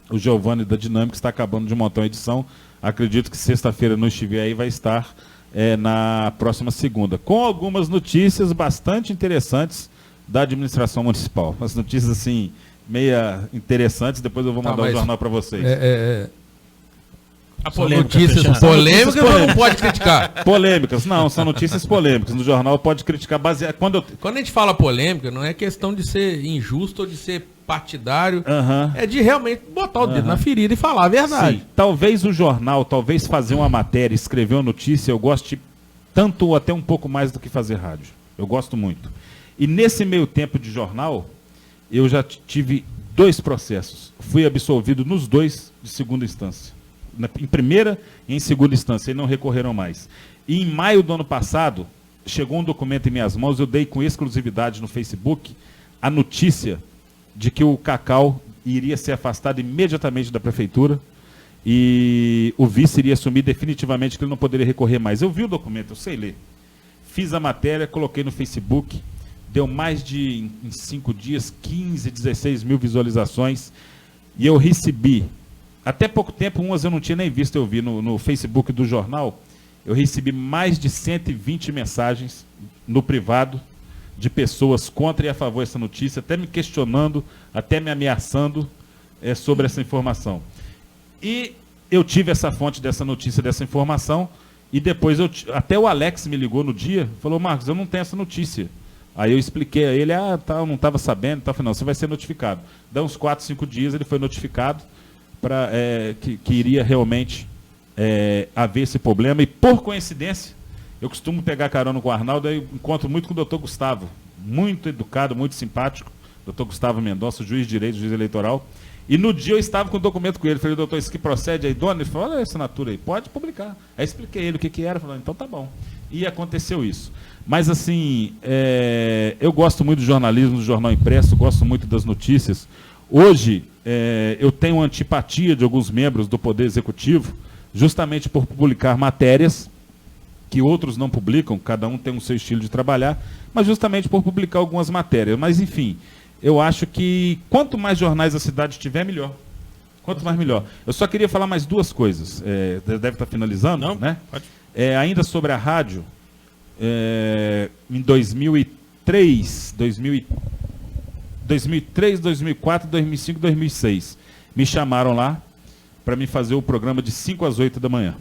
[SPEAKER 5] o Giovanni da Dinâmica está acabando de montar uma edição. Acredito que sexta-feira não estiver aí, vai estar na próxima segunda, com algumas notícias bastante interessantes da administração municipal. As notícias, assim, meia interessantes, depois eu vou mandar o jornal para vocês.
[SPEAKER 3] A polêmica, notícias polêmicas não pode criticar.
[SPEAKER 5] Polêmicas, não, são notícias polêmicas. No jornal pode criticar baseado. Quando
[SPEAKER 3] a gente fala polêmica, não é questão de ser injusto ou de ser partidário. É de realmente botar o dedo na ferida e falar a verdade.
[SPEAKER 5] Sim. Talvez o jornal, talvez fazer uma matéria, escrever uma notícia, eu goste tanto ou até um pouco mais do que fazer rádio. Eu gosto muito. E nesse meio tempo de jornal, eu já tive 2 processos. Fui absolvido nos 2 de segunda instância. Em primeira e em segunda instância, e não recorreram mais. E em maio do ano passado, chegou um documento em minhas mãos, eu dei com exclusividade no Facebook a notícia de que o Cacau iria ser afastado imediatamente da prefeitura e o vice iria assumir definitivamente que ele não poderia recorrer mais. Eu vi o documento, eu sei ler. Fiz a matéria, coloquei no Facebook, deu mais de, em 5 dias, 15, 16 mil visualizações, e eu recebi até pouco tempo, umas eu não tinha nem visto, eu vi no Facebook do jornal, eu recebi mais de 120 mensagens no privado de pessoas contra e a favor dessa notícia, até me questionando, até me ameaçando sobre essa informação. E eu tive essa fonte dessa notícia, dessa informação, e depois até o Alex me ligou no dia, falou, Marcos, eu não tenho essa notícia. Aí eu expliquei a ele, eu não estava sabendo, eu falei, não, você vai ser notificado. Dá uns 4, 5 dias, ele foi notificado que iria realmente haver esse problema. E por coincidência, eu costumo pegar carona com o Arnaldo, aí encontro muito com o doutor Gustavo, muito educado, muito simpático, doutor Gustavo Mendonça, juiz de direito, juiz eleitoral. E no dia eu estava com o documento com ele, falei, doutor, isso que procede aí, dona? Ele falou, olha a assinatura aí, pode publicar. Aí expliquei ele o que era, falou, então tá bom. E aconteceu isso. Mas assim, eu gosto muito do jornalismo, do jornal impresso, gosto muito das notícias. Hoje, eu tenho antipatia de alguns membros do Poder Executivo, justamente por publicar matérias que outros não publicam, cada um tem o seu estilo de trabalhar, mas justamente por publicar algumas matérias. Mas enfim, eu acho que quanto mais jornais a cidade tiver, melhor. Quanto mais, melhor. Eu só queria falar mais duas coisas. Deve estar finalizando,
[SPEAKER 4] não,
[SPEAKER 5] né?
[SPEAKER 4] Pode.
[SPEAKER 5] Ainda sobre a rádio, em 2003, 2004, 2005, 2006, me chamaram lá para me fazer o programa de 5 às 8 da manhã.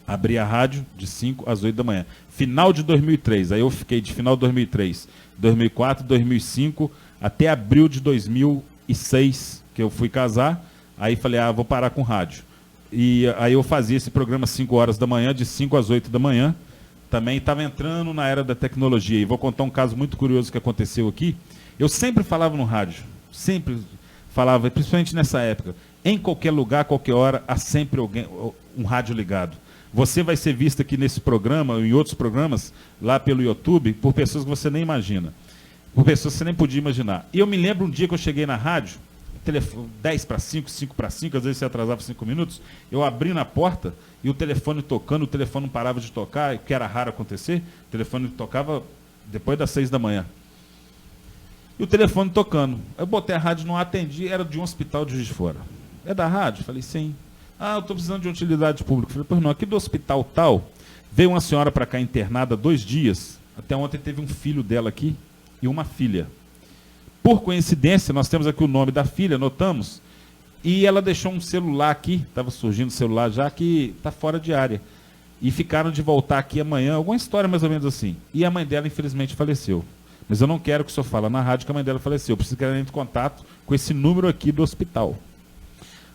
[SPEAKER 5] Abri a rádio de 5 às 8 da manhã. Final de 2003, aí eu fiquei de final de 2003, 2004, 2005, até abril de 2006, que eu fui casar, aí falei, vou parar com rádio. E aí eu fazia esse programa 5 horas da manhã, de 5 às 8 da manhã, também estava entrando na era da tecnologia. E vou contar um caso muito curioso que aconteceu aqui. Eu sempre falava no rádio, sempre falava, principalmente nessa época, em qualquer lugar, qualquer hora, há sempre um rádio ligado. Você vai ser visto aqui nesse programa, ou em outros programas, lá pelo YouTube, por pessoas que você nem imagina. Por pessoas que você nem podia imaginar. E eu me lembro um dia que eu cheguei na rádio, telefone 10 para 5, 5 para 5, às vezes você atrasava 5 minutos, eu abri na porta e o telefone tocando, o telefone não parava de tocar, que era raro acontecer, o telefone tocava depois das 6 da manhã. E o telefone tocando. Eu botei a rádio, não atendi, era de um hospital de Juiz de Fora. É da rádio? Falei, sim. Eu estou precisando de utilidade pública. Falei, pois não, aqui do hospital tal, veio uma senhora para cá internada 2 dias, até ontem teve um filho dela aqui e uma filha. Por coincidência, nós temos aqui o nome da filha, notamos, e ela deixou um celular aqui, estava surgindo o celular já, que está fora de área. E ficaram de voltar aqui amanhã, alguma história mais ou menos assim. E a mãe dela, infelizmente, faleceu. Mas eu não quero que o senhor fale na rádio que a mãe dela faleceu. Eu preciso que ela entre em contato com esse número aqui do hospital.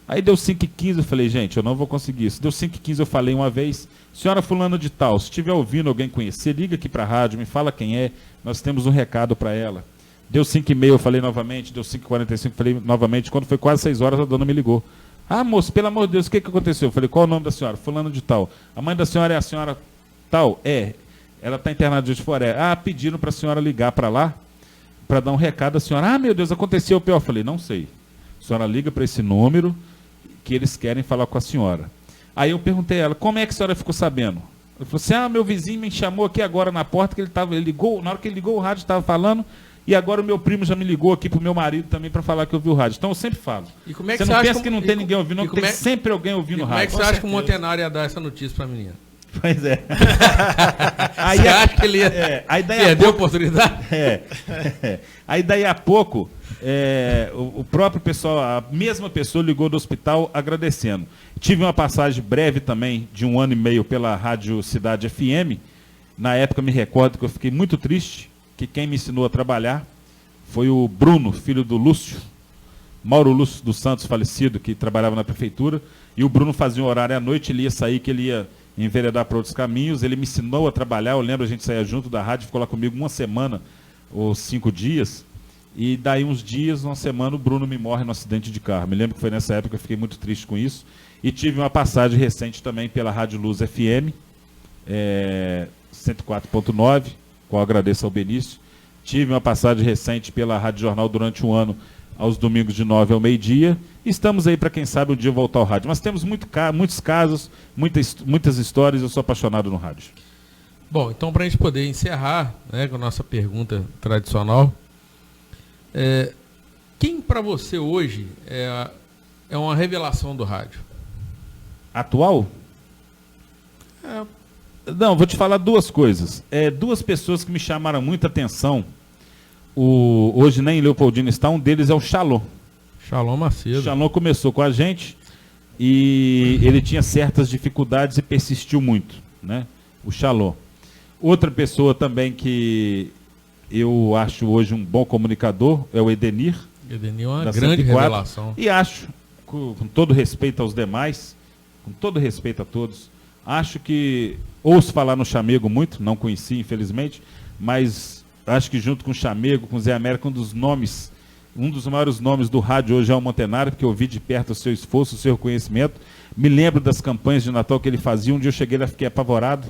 [SPEAKER 5] Aí deu 5h15, eu falei, gente, eu não vou conseguir isso. Deu 5h15, eu falei uma vez, senhora fulana de tal, se estiver ouvindo alguém conhecer, liga aqui para a rádio, me fala quem é, nós temos um recado para ela. Deu 5h30, eu falei novamente, deu 5h45, falei novamente, quando foi quase 6 horas, a dona me ligou. Moço, pelo amor de Deus, o que aconteceu? Eu falei, qual é o nome da senhora? Fulano de tal. A mãe da senhora é a senhora tal? Ela está internada de fora. Pediram para a senhora ligar para lá, para dar um recado à senhora. Meu Deus, aconteceu o pior. Eu falei, não sei. A senhora liga para esse número que eles querem falar com a senhora. Aí eu perguntei a ela, como é que a senhora ficou sabendo? Ela falou assim, meu vizinho me chamou aqui agora na porta, que ele ligou, na hora que ele ligou o rádio estava falando, e agora o meu primo já me ligou aqui pro meu marido também para falar que ouviu o rádio. Então eu sempre falo.
[SPEAKER 3] E como é que
[SPEAKER 5] você não pensa que não tem ninguém ouvindo, não, tem sempre alguém ouvindo o rádio.
[SPEAKER 3] Como é que você acha que o Montenário ia dar essa notícia para a menina?
[SPEAKER 5] Pois é.
[SPEAKER 3] Aí você acha que ele ia perder a oportunidade?
[SPEAKER 5] Aí daí a pouco, o próprio pessoal, a mesma pessoa ligou do hospital agradecendo. Tive uma passagem breve também, de 1 ano e meio, pela Rádio Cidade FM. Na época me recordo que eu fiquei muito triste, que quem me ensinou a trabalhar foi o Bruno, filho do Lúcio, Mauro Lúcio dos Santos, falecido, que trabalhava na prefeitura. E o Bruno fazia um horário à noite, ele ia sair, que ele ia enveredar para outros caminhos. Ele me ensinou a trabalhar, eu lembro, a gente saía junto da rádio, ficou lá comigo 1 semana ou 5 dias, e daí uns dias, 1 semana, o Bruno me morre no acidente de carro. Me lembro que foi nessa época, eu fiquei muito triste com isso. E tive uma passagem recente também pela Rádio Luz FM, 104.9, qual agradeço ao Benício. Tive uma passagem recente pela Rádio Jornal durante 1 ano, aos domingos de 9 ao meio-dia. Estamos aí para, quem sabe, um dia voltar ao rádio. Mas temos muitos casos, muitas histórias, eu sou apaixonado no rádio.
[SPEAKER 3] Bom, então para a gente poder encerrar, né, com a nossa pergunta tradicional, quem para você hoje é é uma revelação do rádio.
[SPEAKER 5] Atual? Não, vou te falar duas coisas. Duas pessoas que me chamaram muita atenção. Hoje nem em Leopoldina está, um deles é o Shalom.
[SPEAKER 3] Shalom Macedo.
[SPEAKER 5] O Shalom começou com a gente e ele tinha certas dificuldades e persistiu muito, né? O Shalom. Outra pessoa também que eu acho hoje um bom comunicador é o Edenir.
[SPEAKER 3] Edenir é uma
[SPEAKER 5] da
[SPEAKER 3] grande
[SPEAKER 5] 104,
[SPEAKER 3] revelação.
[SPEAKER 5] E acho, com todo respeito aos demais, com todo respeito a todos, acho que ouço falar no Chamego muito, não conheci, infelizmente, mas acho que junto com o Chamego, com o Zé América, um dos maiores nomes do rádio hoje é o Montenário, porque eu vi de perto o seu esforço, o seu reconhecimento. Me lembro das campanhas de Natal que ele fazia. Um dia eu cheguei lá, fiquei apavorado.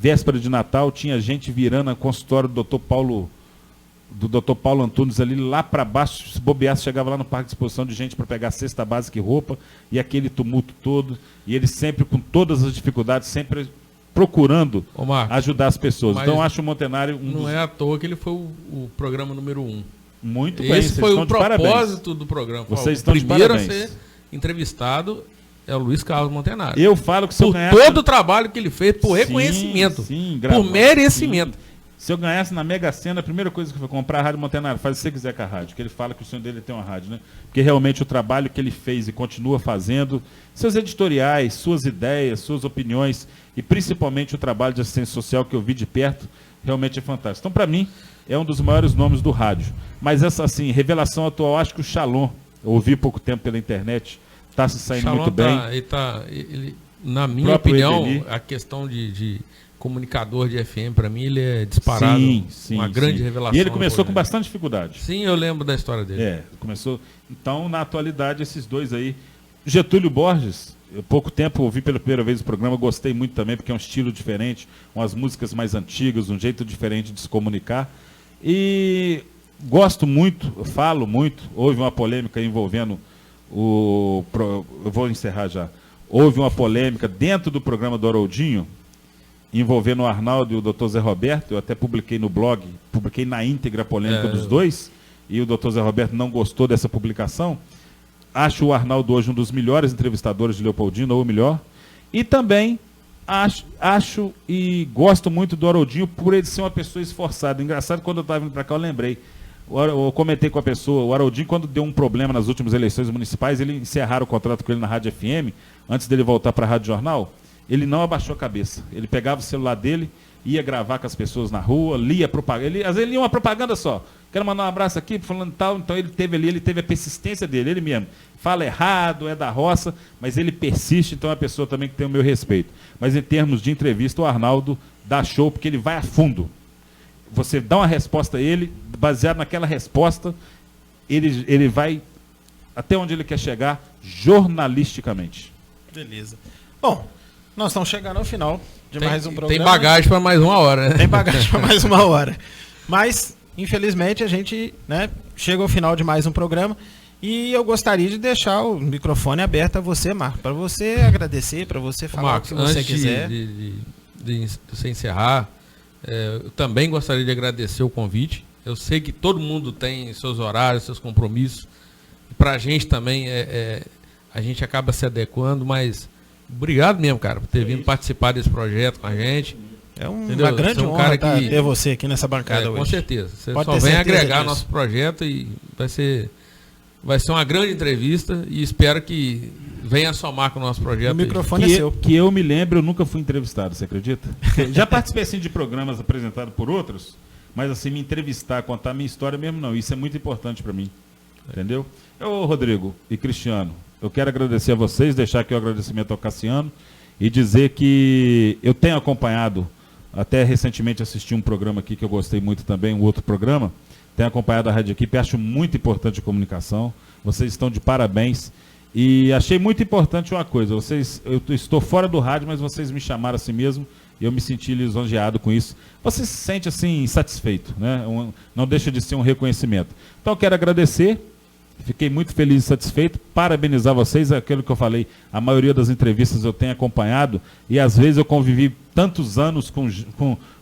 [SPEAKER 5] Véspera de Natal, tinha gente virando a consultório do Dr. Paulo Antunes ali lá para baixo, se bobeasse, chegava lá no parque de exposição de gente para pegar cesta básica e roupa, e aquele tumulto todo, e ele sempre com todas as dificuldades, sempre procurando ajudar as pessoas. Então acho o Montenário
[SPEAKER 3] não é à toa que ele foi o programa número 1.
[SPEAKER 5] Muito bem,
[SPEAKER 3] esse foi o propósito do programa.
[SPEAKER 5] Vocês estão de
[SPEAKER 3] primeiro a
[SPEAKER 5] parabéns.
[SPEAKER 3] ser entrevistado é o Luiz Carlos Montenário.
[SPEAKER 5] Eu falo que se eu ganhasse...
[SPEAKER 3] todo o trabalho que ele fez, por reconhecimento, por merecimento.
[SPEAKER 5] Se eu ganhasse na Mega Sena, a primeira coisa que eu vou comprar a Rádio Montenário, faz o que você quiser com a rádio, que ele fala que o sonho dele é ter uma rádio, né? Porque realmente o trabalho que ele fez e continua fazendo, seus editoriais, suas ideias, suas opiniões, e principalmente o trabalho de assistência social que eu vi de perto, realmente é fantástico. Então, para mim, é um dos maiores nomes do rádio. Mas essa, assim, revelação atual, acho que o Shalom, eu ouvi pouco tempo pela internet, está se saindo muito bem.
[SPEAKER 3] Ele, na minha opinião, a questão de comunicador de FM, para mim, ele é disparado, uma grande revelação.
[SPEAKER 5] E ele começou com bastante dificuldade.
[SPEAKER 3] Sim, eu lembro da história dele.
[SPEAKER 5] Começou. Então, na atualidade, esses dois aí. Getúlio Borges, eu pouco tempo ouvi pela primeira vez o programa, gostei muito também, porque é um estilo diferente, umas músicas mais antigas, um jeito diferente de se comunicar. E gosto muito, falo muito, houve uma polêmica envolvendo eu vou encerrar já. Houve uma polêmica dentro do programa do Haroldinho, envolvendo o Arnaldo e o Dr. Zé Roberto. Eu até publiquei no blog, publiquei na íntegra a polêmica dos dois, e o Dr. Zé Roberto não gostou dessa publicação. Acho o Arnaldo hoje um dos melhores entrevistadores de Leopoldina, ou o melhor. E também acho e gosto muito do Haroldinho por ele ser uma pessoa esforçada. Engraçado, quando eu estava vindo para cá, eu lembrei. Eu comentei com a pessoa, o Haroldinho, quando deu um problema nas últimas eleições municipais, ele encerraram o contrato com ele na Rádio FM, antes dele voltar para a Rádio Jornal, ele não abaixou a cabeça. Ele pegava o celular dele, ia gravar com as pessoas na rua, lia propaganda. Às vezes ele lia uma propaganda só. Quero mandar um abraço aqui, falando tal. Então ele teve a persistência dele, ele mesmo. Fala errado, é da roça, mas ele persiste, então é uma pessoa também que tem o meu respeito. Mas em termos de entrevista, o Arnaldo dá show, porque ele vai a fundo. Você dá uma resposta a ele, baseado naquela resposta, ele vai até onde ele quer chegar, jornalisticamente.
[SPEAKER 4] Beleza. Bom, nós estamos chegando ao final de mais um programa.
[SPEAKER 3] Tem bagagem para mais 1 hora, né?
[SPEAKER 4] Tem bagagem para mais 1 hora. Mas, infelizmente, a gente, né, chega ao final de mais um programa. E eu gostaria de deixar o microfone aberto a você, Marco, para você agradecer, para você falar
[SPEAKER 3] Marcos,
[SPEAKER 4] o que você
[SPEAKER 3] antes
[SPEAKER 4] quiser.
[SPEAKER 3] de você encerrar, eu também gostaria de agradecer o convite. Eu sei que todo mundo tem seus horários, seus compromissos. Para a gente também, a gente acaba se adequando, mas obrigado mesmo, cara, por ter vindo participar desse projeto com a gente.
[SPEAKER 4] É uma grande honra ter você aqui nessa bancada hoje.
[SPEAKER 3] Com certeza. Você
[SPEAKER 4] Pode
[SPEAKER 3] só
[SPEAKER 4] ter
[SPEAKER 3] vem
[SPEAKER 4] certeza
[SPEAKER 3] agregar
[SPEAKER 4] disso.
[SPEAKER 3] nosso projeto e vai ser uma grande entrevista e espero que venha somar com o nosso projeto.
[SPEAKER 4] O microfone é seu.
[SPEAKER 5] Que eu me lembro, eu nunca fui entrevistado, você acredita? Já participei assim, de programas apresentados por outros, mas assim, me entrevistar, contar a minha história mesmo não. Isso é muito importante para mim. Entendeu? Rodrigo e Cristiano, eu quero agradecer a vocês, deixar aqui o agradecimento ao Cassiano e dizer que eu tenho acompanhado, até recentemente assisti um programa aqui que eu gostei muito também, um outro programa, tenho acompanhado a Rádio Equipe, acho muito importante a comunicação, vocês estão de parabéns e achei muito importante uma coisa, eu estou fora do rádio, mas vocês me chamaram assim mesmo e eu me senti lisonjeado com isso. Você se sente assim satisfeito, né? Não deixa de ser um reconhecimento. Então eu quero agradecer, fiquei muito feliz e satisfeito, parabenizar vocês, aquilo que eu falei, a maioria das entrevistas eu tenho acompanhado e às vezes eu convivi tantos anos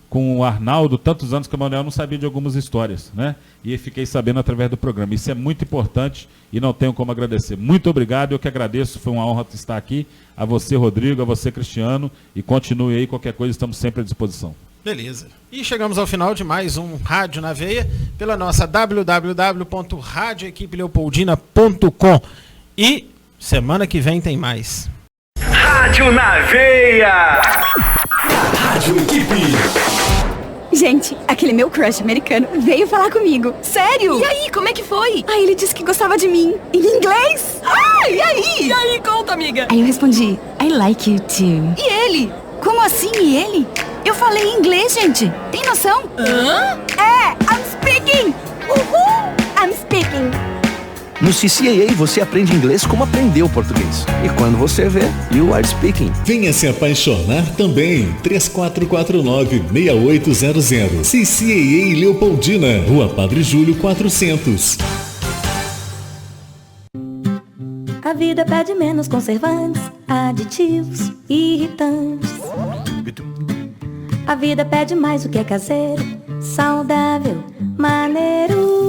[SPEAKER 5] com o Arnaldo, tantos anos que o Manuel não sabia de algumas histórias, né? E fiquei sabendo através do programa. Isso é muito importante e não tenho como agradecer. Muito obrigado, eu que agradeço, foi uma honra estar aqui. A você, Rodrigo, a você, Cristiano, e continue aí, qualquer coisa, estamos sempre à disposição.
[SPEAKER 4] Beleza. E chegamos ao final de mais um Rádio na Veia, pela nossa www.radioequipeleopoldina.com. E semana que vem tem mais.
[SPEAKER 1] Rádio na Veia.
[SPEAKER 2] Rádio Equipe.
[SPEAKER 6] Gente, aquele meu crush americano veio falar comigo. Sério? E aí, como é que foi? Aí ele disse que gostava de mim. Em inglês? E aí? E aí, conta, amiga. Aí eu respondi, I like you too. E ele? Como assim, e ele? Eu falei em inglês, gente. Tem noção? I'm speaking. Uhul. I'm speaking.
[SPEAKER 9] No CCAA você aprende inglês como aprendeu português. E quando você vê, you are speaking.
[SPEAKER 7] Venha se apaixonar também. 3449-6800. CCAA Leopoldina, Rua Padre Júlio 400.
[SPEAKER 8] A vida pede menos conservantes, aditivos, irritantes. A vida pede mais o que é caseiro, saudável, maneiro.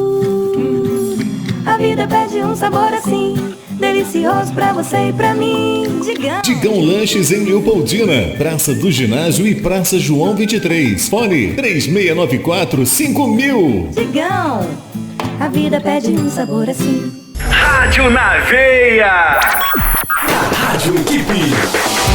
[SPEAKER 8] A vida pede um sabor assim, delicioso pra você e pra mim.
[SPEAKER 7] Digão Lanches em Leopoldina, Praça do Ginásio e Praça João 23. Fone 3694-5000.
[SPEAKER 8] Digão, a vida pede um sabor assim.
[SPEAKER 1] Rádio na Veia.
[SPEAKER 2] Rádio Equipe.